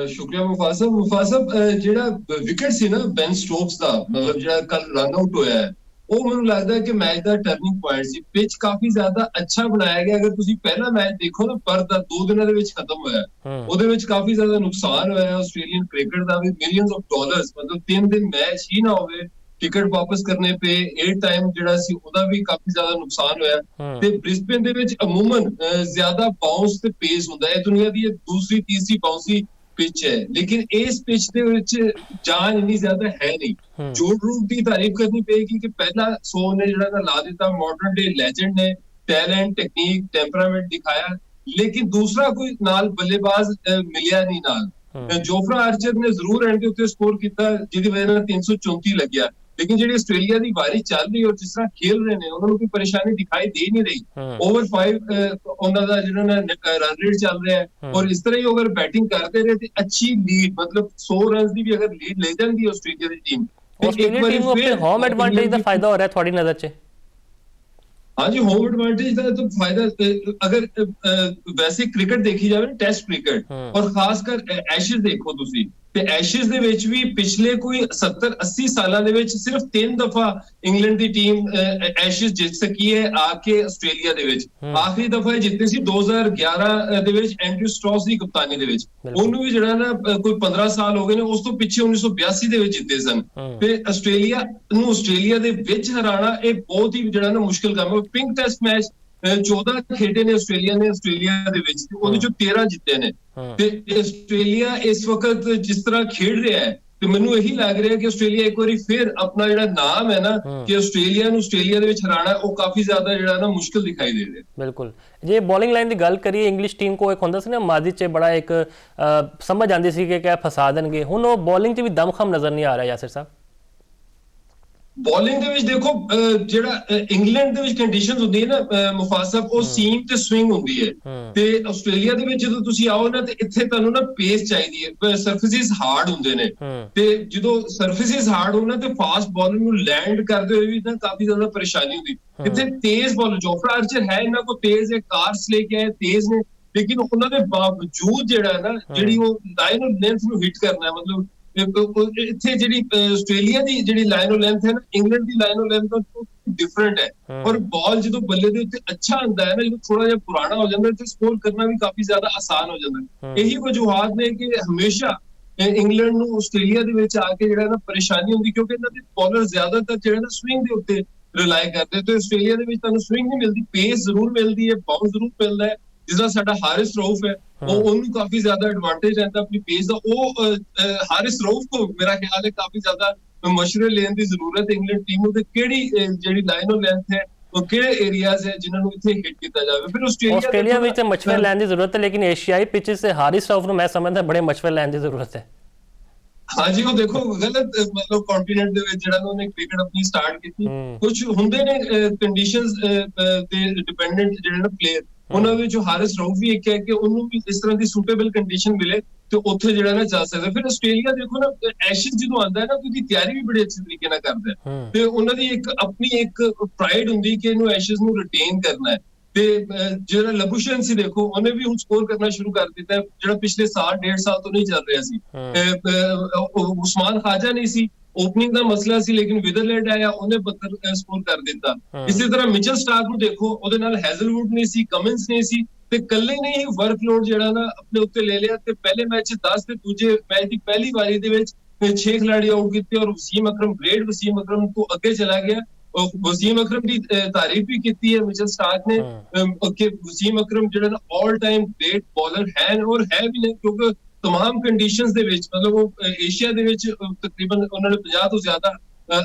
ਸ਼ੁਕਰੀਆ ਮੁਫਾਜ਼ ਸਾਹਿਬ। ਜਿਹੜਾ ਵਿਕਟ ਸੀ ਨਾ ਬੈਨ ਸਟੋਕਸ ਦਾ, ਮਤਲਬ ਜਿਹੜਾ ਕੱਲ ਰਨ ਆਊਟ ਹੋਇਆ ਹੈ, ਉਹ ਮੈਨੂੰ ਲੱਗਦਾ ਹੈ ਕਿ ਮੈਚ ਦਾ ਟਰਨਿੰਗ ਪੁਆਇੰਟ ਸੀ। ਪਿਚ ਕਾਫੀ ਜ਼ਿਆਦਾ ਅੱਛਾ ਬਣਾਇਆ ਗਿਆ। ਅਗਰ ਤੁਸੀਂ ਪਹਿਲਾ ਮੈਚ ਦੇਖੋ ਨਾ, ਪਰ ਦਾ 2 ਦਿਨਾਂ ਦੇ ਵਿੱਚ ਖਤਮ ਹੋਇਆ, ਉਹਦੇ ਵਿੱਚ ਕਾਫੀ ਜ਼ਿਆਦਾ ਨੁਕਸਾਨ ਹੋਇਆ ਆਸਟ੍ਰੇਲੀਅਨ ਕ੍ਰਿਕਟ ਦਾ ਵੀ। ਮਿਲੀਅਨਸ ਆਫ ਡਾਲਰਸ, ਮਤਲਬ 3 ਦਿਨ ਮੈਚ ਹੀ ਨਾ ਹੋਵੇ, ਟਿਕਟ ਵਾਪਸ ਕਰਨੇ ਪਏ, ਏਅਰ ਟਾਈਮ ਜਿਹੜਾ ਸੀ ਉਹਦਾ ਵੀ ਕਾਫੀ ਜ਼ਿਆਦਾ ਨੁਕਸਾਨ ਹੋਇਆ। ਤੇ ਬ੍ਰਿਸਬੇਨ ਦੇ ਵਿੱਚ ਅਮੂਮਨ ਜ਼ਿਆਦਾ ਬਾਉਂਸ ਤੇ ਪੇਸ ਹੁੰਦਾ ਹੈ। ਦੁਨੀਆ ਦੀ ਦੂਸਰੀ ਤੀਸਰੀ ਬਾਉਂਸੀ ਪਿਚ ਹੈ, ਲੇਕਿਨ ਇਸ ਪਿਚ ਦੇ ਵਿੱਚ ਜਾਨ ਇੰਨੀ ਜ਼ਿਆਦਾ ਹੈ ਨਹੀਂ। ਜੋ ਰੂਟ ਦੀ ਤਾਰੀਫ ਕਰਨੀ ਪਏਗੀ ਕਿ ਪਹਿਲਾ 100 ਨੇ ਜਿਹੜਾ ਲਾ ਦਿੱਤਾ, ਮਾਡਰਨ ਡੇ ਲੈਜੈਂਡ ਨੇ, ਟੈਲੈਂਟ, ਟੈਕਨੀਕ, ਟੈਂਪਰਾਮੈਂਟ ਦਿਖਾਇਆ, ਲੇਕਿਨ ਦੂਸਰਾ ਕੋਈ ਨਾਲ ਬੱਲੇਬਾਜ਼ ਮਿਲਿਆ ਨਹੀਂ ਨਾਲ। ਜੋਫਰਾ ਆਰਚਰ ਨੇ ਜ਼ਰੂਰ ਐਂਡ ਦੇ ਉੱਤੇ ਸਕੋਰ ਕੀਤਾ, ਜਿਹਦੀ ਵਜ੍ਹਾ ਨਾਲ 334 ਲੱਗਿਆ, ਲੇਕਿਨ ਜਿਹੜੀ ਆਸਟ੍ਰੇਲੀਆ ਦੀ ਵਾਰੀ ਚੱਲ ਰਹੀ ਔਰ ਜਿਸ ਤਰ੍ਹਾਂ ਖੇਲ ਰਹੇ ਨੇ ਉਹਨਾਂ ਨੂੰ ਕੋਈ ਪਰੇਸ਼ਾਨੀ ਦਿਖਾਈ ਦੇ ਨਹੀਂ ਰਹੀ। ਓਵਰ 5 ਉਹਨਾਂ ਦਾ ਜਿਹੜਾ ਰਨ ਰੇਟ ਚੱਲ ਰਿਹਾ ਹੈ, ਔਰ ਇਸ ਤਰ੍ਹਾਂ ਹੀ ਅਗਰ ਬੈਟਿੰਗ ਕਰਦੇ ਰਹੇ ਤੇ ਅੱਛੀ ਲੀਡ, ਮਤਲਬ 100 ਰਨਸ ਦੀ ਵੀ ਅਗਰ ਲੀਡ ਲੈ ਜਾਂਦੀ ਆਸਟ੍ਰੇਲੀਆ ਦੀ ਟੀਮ, ਆਸਟ੍ਰੇਲੀਆ ਟੀਮ ਨੂੰ ਆਪਣੇ ਹੋਮ ਐਡਵਾਂਟੇਜ ਦਾ ਫਾਇਦਾ ਹੋ ਰਿਹਾ ਤੁਹਾਡੀ ਨਜ਼ਰ 'ਚ? ਹਾਂਜੀ, ਹੋਮ ਐਡਵਾਂਟੇਜ ਦਾ ਤਾਂ ਫਾਇਦਾ, ਅਗਰ ਵੈਸੇ ਕ੍ਰਿਕਟ ਦੇਖੀ ਜਾਵੇ, ਟੈਸਟ ਕ੍ਰਿਕਟ ਔਰ ਖਾਸ ਕਰ ਐਸ਼ੇਜ਼ ਦੇਖੋ ਤੁਸੀਂ, ਤੇ ਐਸ਼ੇਜ਼ ਦੇ ਵਿੱਚ ਵੀ ਪਿਛਲੇ ਕੋਈ 70-80 ਸਾਲਾਂ ਦੇ ਵਿੱਚ ਸਿਰਫ 3 ਦਫਾ ਇੰਗਲੈਂਡ ਦੀ ਟੀਮ ਐਸ਼ੇਜ਼ ਜਿੱਤ ਸਕੀ ਹੈ ਆ ਕੇ ਆਸਟ੍ਰੇਲੀਆ ਦੇ ਵਿੱਚ। ਆਖਰੀ ਦਫਾ ਜਿੱਤੇ ਸੀ 2011 ਦੇ ਵਿੱਚ ਐਂਡਰਿਊ ਸਟ੍ਰੌਸ ਦੀ ਕਪਤਾਨੀ ਦੇ ਵਿੱਚ। ਉਹਨੂੰ ਵੀ ਜਿਹੜਾ ਨਾ ਕੋਈ 15 ਸਾਲ ਹੋ ਗਏ ਨੇ, ਉਸ ਤੋਂ ਪਿੱਛੇ 1982 ਦੇ ਵਿੱਚ ਜਿੱਤੇ ਸਨ। ਤੇ ਆਸਟ੍ਰੇਲੀਆ ਨੂੰ ਆਸਟ੍ਰੇਲੀਆ ਦੇ ਵਿੱਚ ਹਰਾਣਾ ਇਹ ਬਹੁਤ ਹੀ ਜਿਹੜਾ ਨਾ ਮੁਸ਼ਕਿਲ ਕੰਮ ਹੈ। ਪਿੰਕ ਟੈਸਟ ਮੈਚ 14 ਖੇਡੇ ਨੇ ਆਸਟ੍ਰੇਲੀਆ ਨੇ ਆਸਟ੍ਰੇਲੀਆ ਦੇ ਵਿੱਚ, ਉਹਦੇ ਚੋਂ 13 ਜਿੱਤੇ ਨੇ। ਤੇ ਆਸਟ੍ਰੇਲੀਆ ਇਸ ਵਕਤ ਜਿਸ ਤਰ੍ਹਾਂ ਖੇਡ ਰਿਹਾ ਹੈ, ਤੇ ਮੈਨੂੰ ਇਹੀ ਲੱਗ ਰਿਹਾ ਕਿ ਆਸਟ੍ਰੇਲੀਆ ਇੱਕ ਵਾਰੀ ਫਿਰ ਆਪਣਾ ਜਿਹੜਾ ਨਾਮ ਹੈ ਨਾ ਕਿ ਆਸਟ੍ਰੇਲੀਆ ਨੂੰ ਆਸਟ੍ਰੇਲੀਆ ਦੇ ਵਿੱਚ ਹਰਾਣਾ, ਉਹ ਕਾਫੀ ਜ਼ਿਆਦਾ ਜਿਹੜਾ ਨਾ ਮੁਸ਼ਕਿਲ ਦਿਖਾਈ ਦੇ ਰਿਹਾ। ਬਿਲਕੁਲ। ਜੇ ਬੋਲਿੰਗ ਲਾਈਨ ਦੀ ਗੱਲ ਕਰੀਏ, ਇੰਗਲਿਸ਼ ਟੀਮ ਕੋ ਇੱਕ ਹੁੰਦਾ ਸੀ ਨਾ ਮਾਦੀ 'ਚ ਬੜਾ ਇੱਕ ਸਮਝ ਆਉਂਦੀ ਸੀ ਕਿ ਕਿਆ ਫਸਾ ਦੇਣਗੇ, ਹੁਣ ਉਹ ਬੋਲਿੰਗ 'ਚ ਵੀ ਦਮਖਮ ਨਜ਼ਰ ਨਹੀਂ ਆ ਰਿਹਾ। ਯਾਸਿਰ ਸਾਹਿਬ, ਬੋਲਿੰਗ ਦੇ ਵਿੱਚ ਦੇਖੋ, ਜਿਹੜਾ ਇੰਗਲੈਂਡ ਦੇ ਵਿੱਚ ਕੰਡੀਸ਼ਨਸ ਹੁੰਦੀ ਹੈ ਨਾ ਮੁਫਾਜ਼ ਸਾਹਿਬ, ਉਹ ਸੀਮ ਤੇ ਸਵਿੰਗ ਹੁੰਦੀ ਹੈ। ਤੇ ਆਸਟ੍ਰੇਲੀਆ ਦੇ ਵਿੱਚ ਜਦੋਂ ਤੁਸੀਂ ਆਓ ਨਾ, ਤੇ ਇੱਥੇ ਤੁਹਾਨੂੰ ਨਾ ਪੇਸ ਚਾਹੀਦੀ ਹੈ, ਸਰਫੇਸਿਸ ਹਾਰਡ ਹੁੰਦੇ ਨੇ। ਤੇ ਜਦੋਂ ਸਰਫੇਸਿਸ ਹਾਰਡ ਹੋਣ ਨਾ, ਤੇ ਫਾਸਟ ਬੋਲਰ ਨੂੰ ਲੈਂਡ ਕਰਦੇ ਹੋਏ ਵੀ ਨਾ ਕਾਫੀ ਜ਼ਿਆਦਾ ਪਰੇਸ਼ਾਨੀ ਹੁੰਦੀ। ਇੱਥੇ ਤੇਜ਼ ਬੋਲਰ ਜੋਫਰਾ ਆਰਚਰ ਹੈ, ਇਹਨਾਂ ਕੋਲ ਤੇਜ਼ ਹੈ, ਕਾਰਸ ਲੈ ਕੇ ਆਏ, ਤੇਜ਼ ਨੇ, ਲੇਕਿਨ ਉਹਨਾਂ ਦੇ ਬਾਵਜੂਦ ਜਿਹੜਾ ਨਾ ਜਿਹੜੀ ਉਹ ਲਾਈਨ ਆਫ ਲੈਂਥ ਨੂੰ ਹਿੱਟ ਕਰਨਾ ਹੈ, ਮਤਲਬ ਇੱਥੇ ਜਿਹੜੀ ਆਸਟ੍ਰੇਲੀਆ ਦੀ ਜਿਹੜੀ ਲਾਈਨ ਆਫ ਲੈਂਥ ਹੈ ਨਾ, England the line of length ਤੋਂ ਡਿਫਰੈਂਟ ਹੈ। ਔਰ ਬਾਲ ਜਦੋਂ ਬੱਲੇ ਦੇ ਉੱਤੇ ਅੱਛਾ ਹੁੰਦਾ ਹੈ ਨਾ, ਜਦੋਂ ਥੋੜਾ ਜਿਹਾ ਪੁਰਾਣਾ ਹੋ ਜਾਂਦਾ ਤੇ ਸਕੋਰ ਕਰਨਾ ਵੀ ਕਾਫੀ ਜ਼ਿਆਦਾ ਆਸਾਨ ਹੋ ਜਾਂਦਾ। ਇਹੀ ਵਜੂਹਾਤ ਨੇ ਕਿ ਹਮੇਸ਼ਾ ਇੰਗਲੈਂਡ ਨੂੰ ਆਸਟ੍ਰੇਲੀਆ ਦੇ ਵਿੱਚ ਆ ਕੇ ਜਿਹੜਾ ਨਾ ਪਰੇਸ਼ਾਨੀ ਹੁੰਦੀ, ਕਿਉਂਕਿ ਇਹਨਾਂ ਦੇ ਬੋਲਰ ਜ਼ਿਆਦਾਤਰ ਜਿਹੜਾ ਨਾ ਸਵਿੰਗ ਦੇ ਉੱਤੇ ਰਿਲਾਈ ਕਰਦੇ। ਤੇ ਆਸਟ੍ਰੇਲੀਆ ਦੇ ਵਿੱਚ ਤੁਹਾਨੂੰ ਸਵਿੰਗ ਨਹੀਂ ਮਿਲਦੀ, ਪੇਸ ਜ਼ਰੂਰ ਮਿਲਦੀ ਹੈ, ਬਾਉਂਸ ਜ਼ਰੂਰ ਮਿਲਦਾ ਹੈ। ਜਿਸਦਾ ਸਾਡਾ ਹਾਰਿਸ ਰਊਫ ਹੈ, ਉਹਨੂੰ ਕਾਫੀ ਜ਼ਿਆਦਾ ਐਡਵਾਂਟੇਜ ਰਹਿੰਦਾ ਆਪਣੀ ਪੇਸ ਦਾ। ਉਹ ਹਾਰਿਸ ਰਊਫ को मेरा ख्याल है काफी ज्यादा मशवरे लेने की जरूरत है इंग्लैंड टीम ਨੂੰ, ਤੇ ਕਿਹੜੀ ਜਿਹੜੀ ਲਾਈਨ ਆਫ ਲੈਂਥ ਹੈ, ਉਹ ਕਿਹੜੇ ਏਰੀਆਜ਼ ਹੈ ਜਿਨ੍ਹਾਂ ਨੂੰ ਇੱਥੇ ਹਿੱਟ ਕੀਤਾ ਜਾਵੇ। ਫਿਰ ਆਸਟ੍ਰੇਲੀਆ ਵਿੱਚ ਮਸ਼ਵਰੇ ਲੈਣ ਦੀ ਜ਼ਰੂਰਤ ਹੈ, ਲੇਕਿਨ ਏਸ਼ੀਆਈ ਪਿਚਸ ਤੇ ਹਾਰਿਸ ਰਊਫ ਨੂੰ ਮੈਂ ਸਮਝਦਾ ਬੜੇ ਮਸ਼ਵਰੇ ਲੈਣ ਦੀ ਜ਼ਰੂਰਤ ਹੈ। ਹਾਂਜੀ, ਉਹ ਦੇਖੋ ਗਲਤ ਮਤਲਬ ਕੰਟੀਨੈਂਟ ਦੇ ਵਿੱਚ ਜਿਹੜਾ ਉਹਨੇ ਕ੍ਰਿਕਟ ਆਪਣੀ ਸਟਾਰਟ ਕੀਤੀ, ਕੁਝ ਹੁੰਦੇ ਨੇ ਕੰਡੀਸ਼ਨਸ ਤੇ ਡਿਪੈਂਡੈਂਟ ਜਿਹੜੇ ਨਾ ਪਲੇਅਰ, ਉਹਨਾਂ ਵਿੱਚ ਹਾਰਿਸ ਰਊਫ ਵੀ ਇੱਕ ਹੈ ਕਿ ਉਹਨੂੰ ਵੀ ਇਸ ਤਰ੍ਹਾਂ ਦੀ ਸੂਟੇਬਲ ਕੰਡੀਸ਼ਨ ਮਿਲੇ ਤੇ ਉੱਥੇ ਜਿਹੜਾ ਨਾ ਜਾ ਸਕਦਾ। ਫਿਰ ਆਸਟ੍ਰੇਲੀਆ ਦੇਖੋ ਨਾ, ਐਸ਼ੇਜ਼ ਜਦੋਂ ਆਉਂਦਾ ਹੈ ਨਾ, ਉਹਦੀ ਤਿਆਰੀ ਵੀ ਬੜੇ ਅੱਛੇ ਤਰੀਕੇ ਨਾਲ ਕਰਦਾ ਹੈ, ਤੇ ਉਹਨਾਂ ਦੀ ਇੱਕ ਆਪਣੀ ਇੱਕ ਪ੍ਰਾਈਡ ਹੁੰਦੀ ਕਿ ਇਹਨੂੰ ਐਸ਼ੇਜ਼ ਨੂੰ ਰਿਟੇਨ ਕਰਨਾ ਹੈ। ਤੇ ਜਿਹੜਾ ਲਬੂਸ਼ੇਨ ਸੀ ਦੇਖੋ ਉਹਨੇ ਵੀ ਹੁਣ ਸਕੋਰ ਕਰਨਾ ਸ਼ੁਰੂ ਕਰ ਦਿੱਤਾ ਜਿਹੜਾ ਪਿਛਲੇ ਸਾਲ 1.5 ਸਾਲ ਤੋਂ ਨਹੀਂ ਚੱਲ ਰਿਹਾ ਸੀ। ਉਸਮਾਨ ਖਾਜਾ ਨਹੀਂ ਸੀ, ਓਪਨਿੰਗ ਦਾ ਮਸਲਾ ਸੀ, ਲੇਕਿਨ ਵਿਦਰਲੈਂਡ ਆਇਆ ਉਹਨੇ 72 ਸਕੋਰ ਕਰ ਦਿੱਤਾ। ਇਸੇ ਤਰ੍ਹਾਂ ਮਿਚਲ ਸਟਾਰਕ ਨੂੰ ਦੇਖੋ, ਉਹਦੇ ਨਾਲ ਹੈਜ਼ਲਵੁੱਡ ਨਹੀਂ ਸੀ, ਕਮਿੰਸ ਨਹੀਂ ਸੀ, ਤੇ ਕੱਲੇ ਨੇ ਹੀ ਵਰਕਲੋਡ ਜਿਹੜਾ ਨਾ ਆਪਣੇ ਉੱਤੇ ਲੈ ਲਿਆ ਤੇ ਪਹਿਲੇ ਮੈਚ 'ਚ 10 ਤੇ ਦੂਜੇ ਮੈਚ ਦੀ ਪਹਿਲੀ ਵਾਰੀ ਦੇ ਵਿੱਚ 6 ਖਿਡਾਰੀ ਆਊਟ ਕੀਤੇ ਔਰ ਵਸੀਮ ਅਕਰਮ ਗ੍ਰੇਟ ਵਸੀਮ ਅਕਰਮ ਤੋਂ ਅੱਗੇ ਚਲਾ ਗਿਆ। ਵਸੀਮ ਅਕਰਮ ਦੀ ਤਾਰੀਫ ਵੀ ਕੀਤੀ ਹੈ ਮਿਚਲ ਸਟਾਰਕ ਨੇ ਕਿ ਵਸੀਮ ਅਕਰਮ ਜਿਹੜਾ ਨਾ ਆਲ ਟਾਈਮ ਗ੍ਰੇਟ ਬੋਲਰ ਹੈ ਔਰ ਹੈ ਵੀ ਨੇ, ਕਿਉਂਕਿ तमाम ਕੰਡੀਸ਼ਨਸ ਦੇ ਵਿੱਚ ਮਤਲਬ ਉਹ ਏਸ਼ੀਆ ਦੇ ਵਿੱਚ ਤਕਰੀਬਨ ਉਹਨਾਂ ਨੇ 50 ਤੋਂ ਜ਼ਿਆਦਾ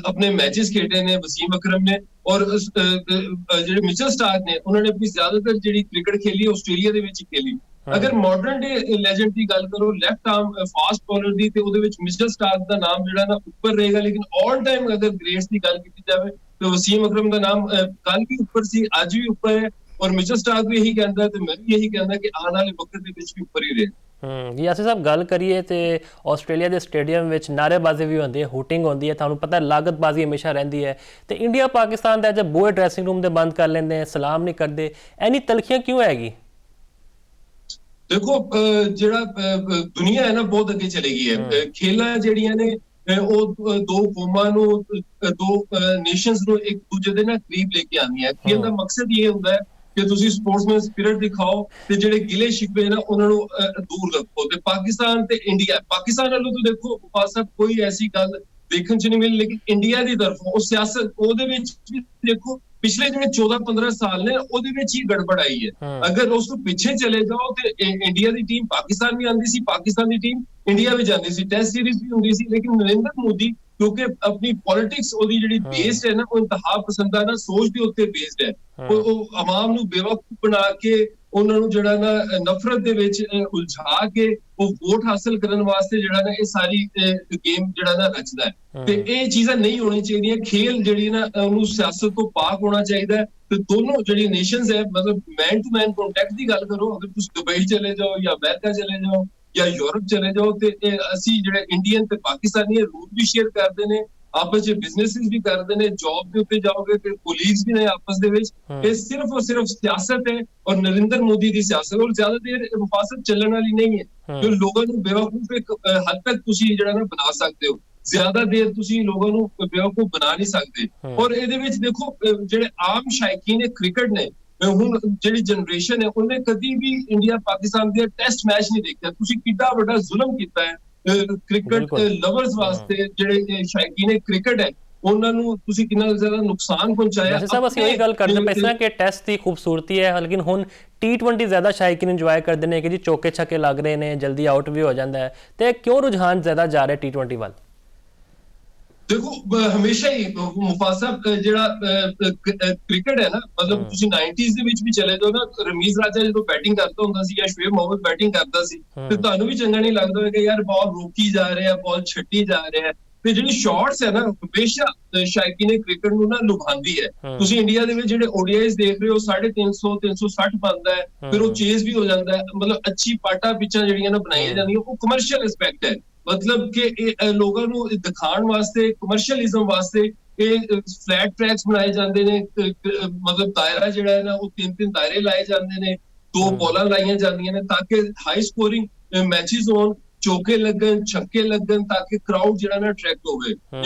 ਆਪਣੇ ਮੈਚਸ ਖੇਡੇ ਨੇ ਵਸੀਮ ਅਕਰਮ ਨੇ। ਔਰ ਜਿਹੜੇ ਮਿਚਲ ਸਟਾਰਕ ਨੇ ਉਹਨਾਂ ਨੇ ਆਪਣੀ ਜ਼ਿਆਦਾਤਰ ਜਿਹੜੀ ਕ੍ਰਿਕਟ ਖੇਲੀ ਆਸਟ੍ਰੇਲੀਆ ਦੇ ਵਿੱਚ ਹੀ ਖੇਲੀ। ਅਗਰ ਮਾਡਰਨ ਡੇ ਲੈਜੈਂਡ ਦੀ ਗੱਲ ਕਰੋ ਲੈਫਟ ਆਰਮ ਫਾਸਟ ਬੋਲਰ ਦੀ, ਤੇ ਉਹਦੇ ਵਿੱਚ ਮਿਚਲ ਸਟਾਰਕ ਦਾ ਨਾਮ ਜਿਹੜਾ ਨਾ ਉੱਪਰ ਰਹੇਗਾ, ਲੇਕਿਨ ਆਲ ਟਾਈਮ ਅਗਰ ਗ੍ਰੇਟਸ ਦੀ ਗੱਲ ਕੀਤੀ ਜਾਵੇ ਤੇ ਵਸੀਮ ਅਕਰਮ ਦਾ ਨਾਮ ਕੱਲ ਵੀ ਉੱਪਰ ਸੀ, ਅੱਜ ਵੀ ਉੱਪਰ ਹੈ, ਔਰ ਮਿਚਲ ਸਟਾਰਕ ਵੀ ਇਹੀ ਕਹਿੰਦਾ ਤੇ ਮੈਂ ਵੀ ਇਹੀ ਕਹਿੰਦਾ ਕਿ ਆਉਣ ਵਾਲੇ ਵਕਤ ਦੇ ਵਿੱਚ ਵੀ ਉੱਪਰ ਹੀ ਰਹੇ। ਯਾਸਿਰ ਸਾਹਿਬ ਗੱਲ ਕਰੀਏ ਤੇ ਆਸਟ੍ਰੇਲੀਆ ਦੇ ਸਟੇਡੀਅਮ ਵਿੱਚ ਨਾਅਰੇਬਾਜ਼ੀ ਵੀ ਹੁੰਦੀ ਹੈ, ਹੂਟਿੰਗ ਹੁੰਦੀ ਹੈ, ਤੁਹਾਨੂੰ ਪਤਾ ਲਾਗਤਬਾਜ਼ੀ ਹਮੇਸ਼ਾ ਰਹਿੰਦੀ ਹੈ, ਤੇ ਇੰਡੀਆ ਪਾਕਿਸਤਾਨ ਦਾ ਜਦ ਬੂਹੇ ਡਰੈਸਿੰਗ ਰੂਮ ਦੇ ਬੰਦ ਕਰ ਲੈਂਦੇ ਸਲਾਮ ਨਹੀਂ ਕਰਦੇ, ਐਨੀ ਤਲਖੀਆਂ ਕਿਉਂ ਹੈਗੀ? ਦੇਖੋ ਜਿਹੜਾ ਦੁਨੀਆ ਹੈ ਨਾ ਬਹੁਤ ਅੱਗੇ ਚਲੀ ਗਈ ਹੈ। ਖੇਲਾਂ ਜਿਹੜੀਆਂ ਨੇ ਉਹ ਦੋ ਕੌਮਾਂ ਨੂੰ ਦੋ ਨੇਸ਼ਨਸ ਨੂੰ ਇੱਕ ਦੂਜੇ ਦੇ ਨਾਲ ਕਰੀਬ ਲੈ ਕੇ ਆਉਂਦੀਆਂ। ਖੇਲ ਦਾ ਮਕਸਦ ਇਹ ਹੁੰਦਾ ਹੈ ਕਿ ਤੁਸੀਂ ਸਪੋਰਟਸਮੈਨ ਸਪਿਰਿਟ ਦਿਖਾਓ ਤੇ ਜਿਹੜੇ ਗਿਲੇ ਸ਼ਿਕਵੇ ਨਾ ਉਹਨਾਂ ਨੂੰ ਦੂਰ ਰੱਖੋ। ਤੇ ਪਾਕਿਸਤਾਨ ਤੇ ਇੰਡੀਆ, ਪਾਕਿਸਤਾਨ ਵੱਲੋਂ ਤਾਂ ਦੇਖੋ ਸਾਹਿਬ ਕੋਈ ਐਸੀ ਗੱਲ ਦੇਖਣ ਚ ਨਹੀਂ ਮਿਲੀ, ਲੇਕਿਨ ਇੰਡੀਆ ਦੀ ਤਰਫੋਂ ਉਹ ਸਿਆਸਤ ਉਹਦੇ ਵਿੱਚ ਵੀ ਦੇਖੋ ਪਿਛਲੇ ਜਿਹੜੇ 14-15 ਸਾਲ ਨੇ ਉਹਦੇ ਵਿੱਚ ਹੀ ਗੜਬੜ ਆਈ ਹੈ। ਅਗਰ ਉਸ ਤੋਂ ਪਿੱਛੇ ਚਲੇ ਜਾਓ ਤੇ ਇੰਡੀਆ ਦੀ ਟੀਮ ਪਾਕਿਸਤਾਨ ਵੀ ਆਉਂਦੀ ਸੀ, ਪਾਕਿਸਤਾਨ ਦੀ ਟੀਮ ਇੰਡੀਆ ਵੀ ਜਾਂਦੀ ਸੀ, ਟੈਸਟ ਸੀਰੀਜ਼ ਵੀ ਹੁੰਦੀ ਸੀ, ਲੇਕਿਨ ਨਰਿੰਦਰ ਮੋਦੀ ਕਿਉਂਕਿ ਆਪਣੀ ਪੋਲਿਟਿਕਸ ਉਹਦੀ ਜਿਹੜੀ ਬੇਸਡ ਹੈ ਨਾ ਉਹ ਇੰਤਹਾ ਪਸੰਦਾਨਾ ਸੋਚ ਦੇ ਉੱਤੇ ਬੇਸਡ ਹੈ। ਉਹ ਆਵਾਮ ਨੂੰ ਬੇਵਕੂਫ ਬਣਾ ਕੇ ਉਹਨਾਂ ਨੂੰ ਜਿਹੜਾ ਨਾ ਨਫ਼ਰਤ ਦੇ ਵਿੱਚ ਉਲਝਾ ਕੇ ਉਹ ਵੋਟ ਹਾਸਲ ਕਰਨ ਵਾਸਤੇ ਜਿਹੜਾ ਨਾ ਇਹ ਸਾਰੀ ਗੇਮ ਜਿਹੜਾ ਨਾ ਰਚਦਾ ਹੈ। ਤੇ ਇਹ ਚੀਜ਼ਾਂ ਨਹੀਂ ਹੋਣੀ ਚਾਹੀਦੀਆਂ। ਖੇਲ ਜਿਹੜੀ ਨਾ ਉਹਨੂੰ ਸਿਆਸਤ ਤੋਂ ਪਾਕ ਹੋਣਾ ਚਾਹੀਦਾ ਹੈ। ਤੇ ਦੋਨੋਂ ਜਿਹੜੀ ਨੇਸ਼ਨਸ ਹੈ ਮਤਲਬ ਮੈਨ ਟੂ ਮੈਨ ਕੰਟੈਕਟ ਦੀ ਗੱਲ ਕਰੋ, ਅਗਰ ਤੁਸੀਂ ਦੁਬਈ ਚਲੇ ਜਾਓ ਜਾਂ ਅਮਰੀਕਾ ਚਲੇ ਜਾਓ ਜਾਂ ਯੂਰਪ ਚਲੇ ਜਾਓ ਤੇ ਅਸੀਂ ਜਿਹੜੇ ਇੰਡੀਅਨ ਤੇ ਪਾਕਿਸਤਾਨੀ ਰੂਟ ਵੀ ਸ਼ੇਅਰ ਕਰਦੇ ਨੇ, ਆਪਸ ਵਿੱਚ ਬਿਜ਼ਨੈਸਿਸ ਵੀ ਕਰਦੇ ਨੇ, ਜੌਬ ਦੇ ਉੱਤੇ ਜਾਓਗੇ ਤੇ ਕੋਲੀਗਸ ਵੀ ਨੇ ਆਪਸ ਦੇ ਵਿੱਚ। ਇਹ ਸਿਰਫ ਔਰ ਸਿਰਫ ਸਿਆਸਤ ਹੈ ਔਰ ਨਰਿੰਦਰ ਮੋਦੀ ਦੀ ਸਿਆਸਤ, ਔਰ ਜ਼ਿਆਦਾ ਦੇਰ ਮੁਫਾਸਤ ਚੱਲਣ ਵਾਲੀ ਨਹੀਂ ਹੈ। ਜੋ ਲੋਕਾਂ ਨੂੰ ਬੇਵਕੂਫ ਇੱਕ ਹੱਦ ਤੱਕ ਤੁਸੀਂ ਜਿਹੜਾ ਨਾ ਬਣਾ ਸਕਦੇ ਹੋ, ਜ਼ਿਆਦਾ ਦੇਰ ਤੁਸੀਂ ਲੋਕਾਂ ਨੂੰ ਬੇਵਕੂਫ ਬਣਾ ਨਹੀਂ ਸਕਦੇ। ਔਰ ਇਹਦੇ ਵਿੱਚ ਦੇਖੋ ਜਿਹੜੇ ਆਮ ਸ਼ਾਇਕੀਨ ਕ੍ਰਿਕਟ ਨੇ, ਹੁਣ ਜਿਹੜੀ ਜਨਰੇਸ਼ਨ ਹੈ ਉਹਨੇ ਕਦੀ ਵੀ ਇੰਡੀਆ ਪਾਕਿਸਤਾਨ ਦੇ ਟੈਸਟ ਮੈਚ ਨਹੀਂ ਦੇਖਿਆ। ਤੁਸੀਂ ਕਿੰਨਾ ਵੱਡਾ ਜ਼ੁਲਮ ਕੀਤਾ ਹੈ ਕ੍ਰਿਕਟ ਲਵਰਸ ਵਾਸਤੇ, ਜਿਹੜੇ ਸ਼ਾਇਕੀਨ ਕ੍ਰਿਕਟ ਹੈ ਉਹਨਾਂ ਨੂੰ ਤੁਸੀਂ ਕਿੰਨਾ ਜ਼ਿਆਦਾ ਨੁਕਸਾਨ ਪਹੁੰਚਾਇਆ। ਸਾਹਿਬ ਅਸੀਂ ਉਹੀ ਗੱਲ ਕਰਦੇ ਪਏ ਸੀ ਕਿ ਟੈਸਟ ਦੀ ਖੂਬਸੂਰਤੀ ਹੈ, ਲੇਕਿਨ ਹੁਣ T20 ਜ਼ਿਆਦਾ ਸ਼ਾਇਕੀਨ ਇੰਜੋਏ ਕਰਦੇ ਨੇ ਕਿ ਜੀ ਚੌਕੇ ਛੱਕੇ ਲੱਗ ਰਹੇ ਨੇ, ਜਲਦੀ ਆਊਟ ਵੀ ਹੋ ਜਾਂਦਾ ਹੈ, ਤੇ ਕਿਉਂ ਰੁਝਾਨ ਜ਼ਿਆਦਾ ਜਾ ਰਿਹਾ T20 ਵੱਲ? ਦੇਖੋ ਹਮੇਸ਼ਾ ਹੀ ਮੁਫਾਸਾ ਜਿਹੜਾ ਕ੍ਰਿਕਟ ਹੈ ਨਾ, ਮਤਲਬ ਤੁਸੀਂ 90s ਦੇ ਵਿੱਚ ਵੀ ਚਲੇ ਜਾਓ ਨਾ, ਰਮੀਜ਼ ਰਾਜਾ ਜਦੋਂ ਬੈਟਿੰਗ ਕਰਦਾ ਹੁੰਦਾ ਸੀ ਜਾਂ ਸ਼ੁਏਬ ਮੁਹੰਮਦ ਬੈਟਿੰਗ ਕਰਦਾ ਸੀ ਤੇ ਤੁਹਾਨੂੰ ਵੀ ਚੰਗਾ ਨਹੀਂ ਲੱਗਦਾ ਹੋਵੇਗਾ ਯਾਰ ਬਾਲ ਰੋਕੀ ਜਾ ਰਿਹਾ, ਬਾਲ ਛੱਡੀ ਜਾ ਰਿਹਾ। ਤੇ ਜਿਹੜੀ ਸ਼ਾਟਸ ਹੈ ਨਾ ਹਮੇਸ਼ਾ ਸ਼ਾਇਕੀਨ ਕ੍ਰਿਕਟ ਨੂੰ ਨਾ ਲੁਭਾਉਂਦੀ ਹੈ। ਤੁਸੀਂ ਇੰਡੀਆ ਦੇ ਵਿੱਚ ਜਿਹੜੇ ODIs ਦੇਖ ਰਹੇ ਹੋ 350 360 ਬਣਦਾ ਹੈ, ਫਿਰ ਉਹ ਚੇਜ਼ ਵੀ ਹੋ ਜਾਂਦਾ ਹੈ। ਮਤਲਬ ਅੱਛੀ ਪਾਟਾ ਪਿੱਚਾਂ ਜਿਹੜੀਆਂ ਨਾ ਬਣਾਈਆਂ ਜਾਂਦੀਆਂ, ਉਹ ਕਮਰਸ਼ੀਅਲ ਐਸਪੈਕਟ ਹੈ। ਮਤਲਬ ਕਿ ਇਹ ਲੋਕਾਂ ਨੂੰ ਦਿਖਾਉਣ ਵਾਸਤੇ, ਕਮਰਸ਼ੀਅਲਿਜ਼ਮ ਵਾਸਤੇ ਇਹ ਫਲੈਟ ਟਰੈਕਸ ਬਣਾਏ ਜਾਂਦੇ ਨੇ। ਮਤਲਬ ਦਾਇਰਾ ਜਿਹੜਾ ਹੈ ਨਾ ਉਹ 3-3 ਦਾਇਰੇ ਲਾਏ ਜਾਂਦੇ ਨੇ, 2 ਬੋਲਾਂ ਲਾਈਆਂ ਜਾਂਦੀਆਂ ਨੇ ਤਾਂ ਕਿ ਹਾਈ ਸਕੋਰਿੰਗ ਮੈਚਸ ਹੋਣ, ਚੌਕੇ ਲੱਗਣ, ਛੱਕੇ ਲੱਗਣ, ਤਾਂ ਕਿ ਕਰਾਊਡ ਜਿਹੜਾ ਨਾ ਅਟਰੈਕਟ ਹੋਵੇ।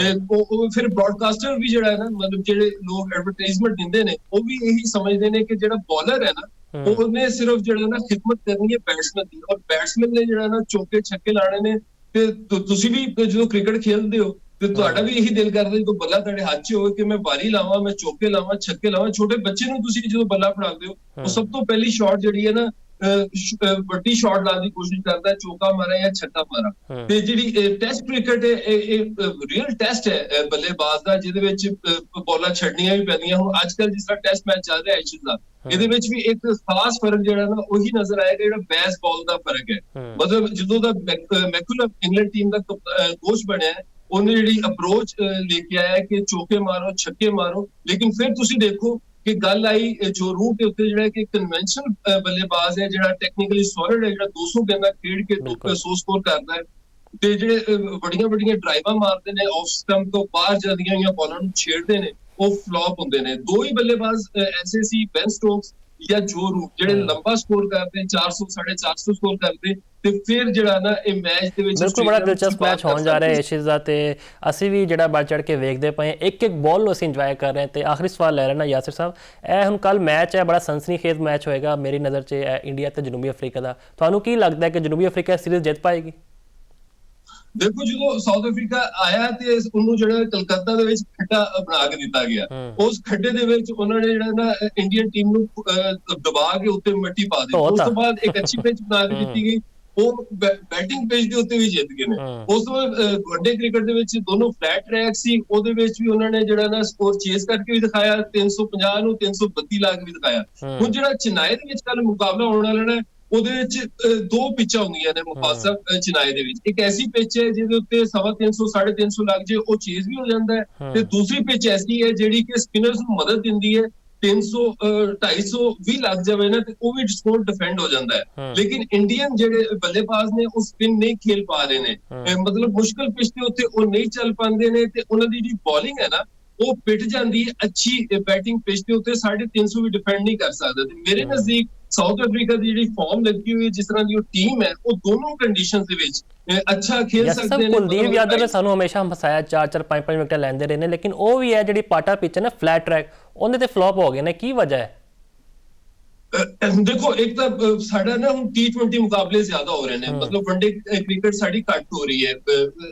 ਉਹ ਫਿਰ ਬ੍ਰੌਡਕਾਸਟਰ ਵੀ ਜਿਹੜਾ ਹੈ ਨਾ, ਮਤਲਬ ਜਿਹੜੇ ਲੋਕ ਐਡਵਰਟਾਈਜ਼ਮੈਂਟ ਦਿੰਦੇ ਨੇ ਉਹ ਵੀ ਇਹੀ ਸਮਝਦੇ ਨੇ ਕਿ ਜਿਹੜਾ ਬੋਲਰ ਹੈ ਨਾ ਉਹਨੇ ਸਿਰਫ ਜਿਹੜਾ ਨਾ ਖਿਦਮਤ ਕਰਨੀ ਹੈ ਬੈਟਸਮੈਨ ਦੀ, ਔਰ ਬੈਟਸਮੈਨ ਨੇ ਜਿਹੜਾ ਨਾ ਚੌਕੇ ਛੱਕੇ ਲਾਣੇ ਨੇ। ਤੇ ਤੁਸੀਂ ਵੀ ਜਦੋਂ ਕ੍ਰਿਕਟ ਖੇਡਦੇ ਹੋ ਤੇ ਤੁਹਾਡਾ ਵੀ ਇਹੀ ਦਿਲ ਕਰਦਾ ਜਦੋਂ ਬੱਲਾ ਤੁਹਾਡੇ ਹੱਥ 'ਚ ਹੋਵੇ ਕਿ ਮੈਂ ਵਾਰੀ ਲਾਵਾਂ, ਮੈਂ ਚੌਕੇ ਲਾਵਾਂ, ਛੱਕੇ ਲਾਵਾਂ। ਛੋਟੇ ਬੱਚੇ ਨੂੰ ਤੁਸੀਂ ਜਦੋਂ ਬੱਲਾ ਫੜਾਉਂਦੇ ਹੋ ਉਹ ਸਭ ਤੋਂ ਪਹਿਲੀ ਸ਼ਾਟ ਜਿਹੜੀ ਹੈ ਨਾ ਵੱਡੀ ਸ਼ਾਟ ਲਾਉਣ ਦੀ ਕੋਸ਼ਿਸ਼ ਕਰਦਾ, ਚੌਕਾ ਮਾਰਾ ਜਾਂ ਛੱਕਾ ਮਾਰਾ। ਤੇ ਜਿਹੜੀ ਟੈਸਟ ਕ੍ਰਿਕਟ ਹੈ ਇਹ ਰੀਅਲ ਟੈਸਟ ਹੈ ਬੱਲੇਬਾਜ਼ ਦਾ, ਜਿਹਦੇ ਵਿੱਚ ਬੋਲਾਂ ਛੱਡਣੀਆਂ ਵੀ ਪੈਂਦੀਆਂ। ਹੁਣ ਅੱਜ ਕੱਲ ਜਿਸ ਤਰ੍ਹਾਂ ਟੈਸਟ ਮੈਚ ਚੱਲ ਰਿਹਾ ਐਸ਼ਜ਼ ਦਾ, ਇਹਦੇ ਵਿੱਚ ਵੀ ਇੱਕ ਖਾਸ ਫਰਕ ਜਿਹੜਾ ਨਾ ਉਹੀ ਨਜ਼ਰ ਆਏਗਾ ਜਿਹੜਾ ਬੇਸਬਾਲ ਦਾ ਫਰਕ ਹੈ। ਮਤਲਬ ਜਦੋਂ ਦਾ ਮੈਕੂਲਮ ਇੰਗਲੈਂਡ ਟੀਮ ਦਾ ਕੋਚ ਬਣਿਆ ਉਹਨੇ ਜਿਹੜੀ ਅਪਰੋਚ ਲੈ ਕੇ ਆਇਆ ਕਿ ਚੌਕੇ ਮਾਰੋ, ਛੱਕੇ ਮਾਰੋ। ਲੇਕਿਨ ਫਿਰ ਤੁਸੀਂ ਦੇਖੋ ਕਿ ਗੱਲ ਆਈ ਜੋ ਰੂਟ ਦੇ ਉੱਤੇ ਜਿਹੜਾ ਕਿ ਕਨਵੈਨਸ਼ਨਲ ਬੱਲੇਬਾਜ਼ ਹੈ, ਜਿਹੜਾ ਟੈਕਨੀਕਲੀ ਸੋਲਿਡ ਹੈ, ਜਿਹੜਾ 200 ਗੇਂਦਾਂ ਖੇਡ ਕੇ 200 ਸਕੋਰ ਕਰਦਾ ਹੈ, ਤੇ ਜਿਹੜੇ ਵੱਡੀਆਂ ਵੱਡੀਆਂ ਡਰਾਈਵਾਂ ਮਾਰਦੇ ਨੇ, ਆਫ ਸਟੰਪ ਤੋਂ ਬਾਹਰ ਜਾਂਦੀਆਂ ਹੋਈਆਂ ਬਾਲਾਂ ਨੂੰ ਛੇੜਦੇ ਨੇ, ਉਹ ਫਲॉप ਹੁੰਦੇ ਨੇ। 2 ਹੀ ਬੱਲੇਬਾਜ਼ ਐਸੇ ਸੀ, ਬੈਨ ਸਟੋਕਸ ਜਾਂ ਜੋ ਰੂਟ ਜਿਹੜੇ ਲੰਬਾ ਸਕੋਰ ਕਰਦੇ 400 450 ਸਕੋਰ ਕਰਦੇ ਤੇ ਫਿਰ ਜਿਹੜਾ ਨਾ ਇਹ ਮੈਚ ਦੇ ਵਿੱਚ ਬਿਲਕੁਲ ਬੜਾ ਦਿਲਚਸਪ ਮੈਚ ਹੋਣ ਜਾ ਰਿਹਾ ਹੈ ਏਸ਼ੀਜ਼ ਦਾ ਤੇ ਅਸੀਂ ਵੀ ਜਿਹੜਾ ਵੱਧ ਚੜ ਕੇ ਵੇਖਦੇ ਪਏ ਇੱਕ ਇੱਕ ਬਾਲ ਨੂੰ ਅਸੀਂ ਇੰਜੋਏ ਕਰ ਰਹੇ ਹਾਂ ਤੇ ਆਖਰੀ ਸਵਾਲ ਲੈ ਰਹੇ ਨਾ ਯਾਸਿਰ ਸਾਹਿਬ ਇਹ ਹੁਣ ਕੱਲ ਮੈਚ ਹੈ ਬੜਾ ਸਨਸਨੀਖੇਜ਼ ਮੈਚ ਹੋਏਗਾ ਮੇਰੀ ਨਜ਼ਰ 'ਚ ਇੰਡੀਆ ਤੇ ਜਨੂਬੀ ਅਫਰੀਕਾ ਦਾ ਤੁਹਾਨੂੰ ਕੀ ਲੱਗਦਾ ਹੈ ਕਿ ਜਨੂਬੀ ਅਫਰੀਕਾ ਸੀਰੀਜ਼ ਜਿੱਤ ਪਾਏਗੀ ਦੇਖੋ ਜਦੋਂ ਸਾਊਥ ਅਫਰੀਕਾ ਆਇਆ ਤੇ ਉਹਨੂੰ ਜਿਹੜਾ ਕਲਕੱਤਾ ਦੇ ਵਿੱਚ ਖੱਡਾ ਬਣਾ ਕੇ ਦਿੱਤਾ ਗਿਆ ਉਸ ਖੱਡੇ ਦੇ ਵਿੱਚ ਉਹਨਾਂ ਨੇ ਜਿਹੜਾ ਨਾ ਇੰਡੀਅਨ ਟੀਮ ਨੂੰ ਦਬਾ ਕੇ ਉੱਤੇ ਮਿੱਟੀ ਪਾ ਦਿੱਤੀ ਉਸ ਤੋਂ ਬਾਅਦ ਇੱਕ ਅੱਛੀ ਪਿਚ ਬਣਾ ਕੇ ਦਿੱਤੀ ਗਈ ਉਹ ਬੈਟਿੰਗ ਪਿਚ ਦੇ ਉੱਤੇ ਵੀ ਜਿੱਤ ਗਏ ਨੇ ਉਸ ਤੋਂ ਬਾਅਦ ਵਨਡੇ ਕ੍ਰਿਕਟ ਦੇ ਵਿੱਚ ਦੋਨੋਂ ਫਲੈਟ ਟਰੈਕ ਸੀ ਉਹਦੇ ਵਿੱਚ ਵੀ ਉਹਨਾਂ ਨੇ ਜਿਹੜਾ ਨਾ ਸਕੋਰ ਚੇਸ ਕਰਕੇ ਵੀ ਦਿਖਾਇਆ 350 ਨੂੰ 332 ਲਾ ਕੇ ਵੀ ਦਿਖਾਇਆ ਹੁਣ ਜਿਹੜਾ ਚੇਨਈ ਦੇ ਵਿੱਚ ਕੱਲ ਮੁਕਾਬਲਾ ਹੋਣ ਵਾਲਾ ਹੈ ਉਹਦੇ ਵਿੱਚ ਦੋ ਪਿੱਚਾਂ ਹੁੰਦੀਆਂ ਨੇ ਮੁਫਾਸਾ ਚੇਨਈ ਦੇ ਵਿੱਚ ਇੱਕ ਐਸੀ ਪਿੱਚ ਹੈ ਜਿਹਦੇ ਉੱਤੇ 350 350 ਲੱਗ ਜੇ ਉਹ ਚੇਜ਼ ਵੀ ਹੋ ਜਾਂਦਾ ਹੈ ਤੇ ਦੂਸਰੀ ਪਿੱਚ ਐਸੀ ਹੈ ਜਿਹੜੀ ਕਿ ਸਪਿਨਰਸ ਨੂੰ ਮਦਦ ਦਿੰਦੀ ਹੈ 300 250 ਵੀ ਲੱਗ ਜਾਵੇ ਨਾ ਤੇ ਉਹ ਵੀ ਸਕੋਰ ਡਿਫੈਂਡ ਹੋ ਜਾਂਦਾ ਹੈ ਲੇਕਿਨ ਇੰਡੀਅਨ ਜਿਹੜੇ ਬੱਲੇਬਾਜ਼ ਨੇ ਉਹ ਸਪਿਨ ਨਹੀਂ ਖੇਲ ਪਾ ਰਹੇ ਨੇ ਮਤਲਬ ਮੁਸ਼ਕਲ ਪਿੱਚ ਦੇ ਉੱਤੇ ਉਹ ਨਹੀਂ ਚੱਲ ਪਾਉਂਦੇ ਨੇ ਤੇ ਉਹਨਾਂ ਦੀ ਜਿਹੜੀ ਬੋਲਿੰਗ ਹੈ ਨਾ ਉਹ ਪਿੱਟ ਜਾਂਦੀ ਹੈ ਅੱਛੀ ਬੈਟਿੰਗ ਪਿੱਚ ਦੇ ਉੱਤੇ 350 ਵੀ ਡਿਫੈਂਡ ਨਹੀਂ ਕਰ ਸਕਦਾ ਤੇ ਮੇਰੇ ਨਜ਼ਦੀਕ ਸਾਊਥ ਅਫਰੀਕਾ ਦੀ ਜਿਹੜੀ ਫਾਰਮ ਲੱਗੀ ਹੋਈ ਹੈ ਜਿਸ ਤਰ੍ਹਾਂ ਦੀ ਉਹ ਟੀਮ ਹੈ ਉਹ ਦੋਨੋਂ ਕੰਡੀਸ਼ਨਸ ਦੇ ਵਿੱਚ ਅੱਛਾ ਖੇਲ ਸਕਦੇ ਨੇ ਕੁਲਦੀਪ ਯਾਦਵ ਨੇ ਸਾਨੂੰ ਹਮੇਸ਼ਾ ਹਸਾਇਆ 4-4 5-5 ਵਿਕਟਾਂ ਲੈਂਦੇ ਰਹੇ ਨੇ ਲੇਕਿਨ ਉਹ ਵੀ ਹੈ ਜਿਹੜੀ ਪਾਟਾ ਪਿੱਚ ਹੈ ਨਾ ਫਲੈਟ ਟਰੈਕ ਉਹਦੇ ਤੇ ਫਲॉप ਹੋ ਗਏ ਨੇ ਕੀ ਵਜ੍ਹਾ ਹੈ ਦੇਖੋ ਇੱਕ ਤਾਂ ਸਾਡਾ ਨਾ ਹੁਣ T20 ਮੁਕਾਬਲੇ ਜ਼ਿਆਦਾ ਹੋ ਰਹੇ ਨੇ ਮਤਲਬ ਵਨਡੇ ਕ੍ਰਿਕਟ ਸਾਡੀ ਘੱਟ ਹੋ ਰਹੀ ਹੈ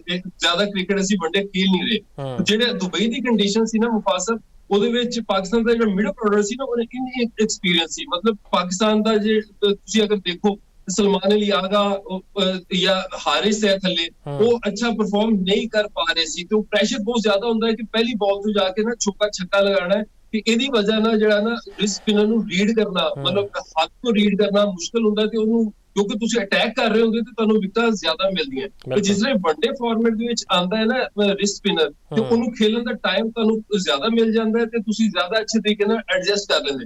ਜ਼ਿਆਦਾ ਕ੍ਰਿਕਟ ਅਸੀਂ ਵਨਡੇ ਖੇਲ ਨਹੀਂ ਰਹੇ ਜਿਹੜੇ ਦੁਬਈ ਦੀ ਕੰਡੀਸ਼ਨ ਸੀ ਨਾ ਮੁਫਾਸਲ ਉਹਦੇ ਵਿੱਚ ਪਾਕਿਸਤਾਨ ਦਾ ਜਿਹੜਾ ਮਿਡਲ ਆਰਡਰ ਸੀ ਨਾ ਉਹਨੇ ਇਨ ਐਕਸਪੀਰੀਅੰਸ ਸੀ ਮਤਲਬ ਪਾਕਿਸਤਾਨ ਦਾ ਜੇ ਤੁਸੀਂ ਅਗਰ ਦੇਖੋ ਸਲਮਾਨ ਅਲੀ ਆਗਾ ਜਾਂ ਹਾਰਿਸ ਹੈ ਥੱਲੇ ਉਹ ਅੱਛਾ ਪਰਫਾਰਮ ਨਹੀਂ ਕਰ ਪਾ ਰਹੇ ਸੀ ਤੇ ਉਹ ਪ੍ਰੈਸ਼ਰ ਬਹੁਤ ਜ਼ਿਆਦਾ ਹੁੰਦਾ ਹੈ ਕਿ ਪਹਿਲੀ ਬਾਲ ਤੋਂ ਜਾ ਕੇ ਨਾ ਚੌਕਾ ਛੱਕਾ ਲਗਾਉਣਾ ਹੈ ਕਿ ਇਹਦੀ ਵਜ੍ਹਾ ਨਾਲ ਜਿਹੜਾ ਨਾ ਸਪਿਨਰ ਨੂੰ ਰੀਡ ਕਰਨਾ ਮਤਲਬ ਹੱਥ ਤੋਂ ਰੀਡ ਕਰਨਾ ਮੁਸ਼ਕਲ ਹੁੰਦਾ ਤੇ ਉਹਨੂੰ ਕਿਉਂਕਿ ਤੁਸੀਂ ਅਟੈਕ ਕਰ ਰਹੇ ਹੁੰਦੇ ਤੇ ਤੁਹਾਨੂੰ ਵਿਕਟਾਂ ਜ਼ਿਆਦਾ ਮਿਲਦੀਆਂ ਤੇ ਜਿਸ ਵੇਲੇ ਵਨਡੇ ਫਾਰਮੈਟ ਦੇ ਵਿੱਚ ਆਂਦਾ ਹੈ ਨਾ ਰਿਸਕ ਸਪਿਨਰ ਤੇ ਉਹਨੂੰ ਖੇਲਣ ਦਾ ਟਾਈਮ ਤੁਹਾਨੂੰ ਜ਼ਿਆਦਾ ਮਿਲ ਜਾਂਦਾ ਹੈ ਤੇ ਤੁਸੀਂ ਜ਼ਿਆਦਾ ਅੱਛੇ ਤਰੀਕੇ ਨਾਲ ਐਡਜਸਟ ਕਰ ਲੈਂਦੇ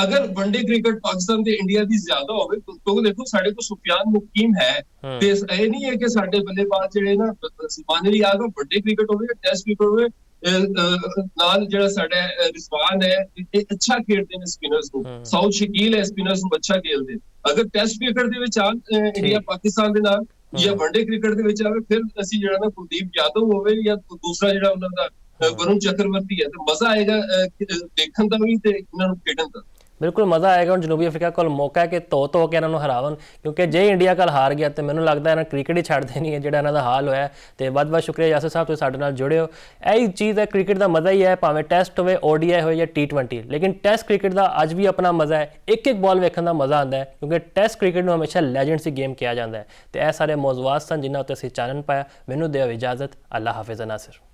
ਅਗਰ ਵਨਡੇ ਕ੍ਰਿਕਟ ਪਾਕਿਸਤਾਨ ਤੇ ਇੰਡੀਆ ਦੀ ਜ਼ਿਆਦਾ ਹੋਵੇ ਕਿਉਂਕਿ ਦੇਖੋ ਸਾਡੇ ਕੋਲ ਸੁਫਿਆਨ ਮੁਕੀਮ ਹੈ ਤੇ ਇਹ ਨਹੀਂ ਹੈ ਕਿ ਸਾਡੇ ਬੱਲੇਬਾਜ਼ ਜਿਹੜੇ ਨਾ ਸਲਮਾਨ ਅਲੀ ਆਗਾ ਵਨਡੇ ਕ੍ਰਿਕਟ ਹੋਵੇ ਜਾਂ ਟੈਸਟ ਕ੍ਰਿਕਟ ਹੋਵੇ ਨਾਲ ਜਿਹੜਾ ਸਾਡਾ ਰਿਜ਼ਵਾਨ ਹੈ ਇਹ ਅੱਛਾ ਖੇਡਦੇ ਨੇ ਸਪਿਨਰਸ ਨੂੰ ਸਾਊਥ ਸ਼ਕੀਲ ਹੈ ਸਪਿਨਰਸ ਨੂੰ ਅੱਛਾ ਖੇਡਦੇ ਅਗਰ ਟੈਸਟ ਕ੍ਰਿਕਟ ਦੇ ਵਿੱਚ ਆਣ ਇੰਡੀਆ ਪਾਕਿਸਤਾਨ ਦੇ ਨਾਲ ਜਾਂ ਵਨਡੇ ਕ੍ਰਿਕਟ ਦੇ ਵਿੱਚ ਆਵੇ ਫਿਰ ਅਸੀਂ ਜਿਹੜਾ ਨਾ ਕੁਲਦੀਪ ਯਾਦਵ ਹੋਵੇ ਜਾਂ ਦੂਸਰਾ ਜਿਹੜਾ ਉਹਨਾਂ ਦਾ ਵਰੁਣ ਚੱਕਰਵਰਤੀ ਹੈ ਤੇ ਮਜ਼ਾ ਆਏਗਾ ਦੇਖਣ ਦਾ ਵੀ ਤੇ ਇਹਨਾਂ ਨੂੰ ਖੇਡਣ ਦਾ ਬਿਲਕੁਲ ਮਜ਼ਾ ਆਏਗਾ ਹੁਣ ਜਨੂਬੀ ਅਫਰੀਕਾ ਕੋਲ ਮੌਕਾ ਹੈ ਕਿ ਧੋ ਕੇ ਇਹਨਾਂ ਨੂੰ ਹਰਾਵਣ ਕਿਉਂਕਿ ਜੇ ਇੰਡੀਆ ਕੱਲ ਹਾਰ ਗਿਆ ਤੇ ਮੈਨੂੰ ਲੱਗਦਾ ਇਹਨਾਂ ਕ੍ਰਿਕਟ ਹੀ ਛੱਡ ਦੇਣੀ ਹੈ ਜਿਹੜਾ ਇਹਨਾਂ ਦਾ ਹਾਲ ਹੋਇਆ ਤੇ ਬਹੁਤ ਸ਼ੁਕਰੀਆ ਯਾਸਿਰ ਸਾਹਿਬ ਤੁਸੀਂ ਸਾਡੇ ਨਾਲ ਜੁੜੇ ਹੋ ਇਹੀ ਚੀਜ਼ ਹੈ ਕ੍ਰਿਕਟ ਦਾ ਮਜ਼ਾ ਹੀ ਹੈ ਭਾਵੇਂ ਟੈਸਟ ਹੋਵੇ ODI ਹੋਵੇ ਜਾਂ T20 ਲੇਕਿਨ ਟੈਸਟ ਕ੍ਰਿਕਟ ਦਾ ਅੱਜ ਵੀ ਆਪਣਾ ਮਜ਼ਾ ਹੈ ਇੱਕ ਬਾਲ ਵੇਖਣ ਦਾ ਮਜ਼ਾ ਆਉਂਦਾ ਹੈ ਕਿਉਂਕਿ ਟੈਸਟ ਕ੍ਰਿਕਟ ਨੂੰ ਹਮੇਸ਼ਾ ਲੈਜੈਂਡਸ ਦੀ ਗੇਮ ਕਿਹਾ ਜਾਂਦਾ ਹੈ ਤੇ ਇਹ ਸਾਰੇ ਮੌਜ਼ੂਆਤ ਸਨ ਜਿਨ੍ਹਾਂ ਉੱਤੇ ਅਸੀਂ ਚਾਨਣ ਪਾਇਆ ਮੈਨੂੰ ਦਿਓ ਇਜਾਜ਼ਤ ਅੱਲਾ ਹਾਫਿਜ਼ ਨਾਸਿਰ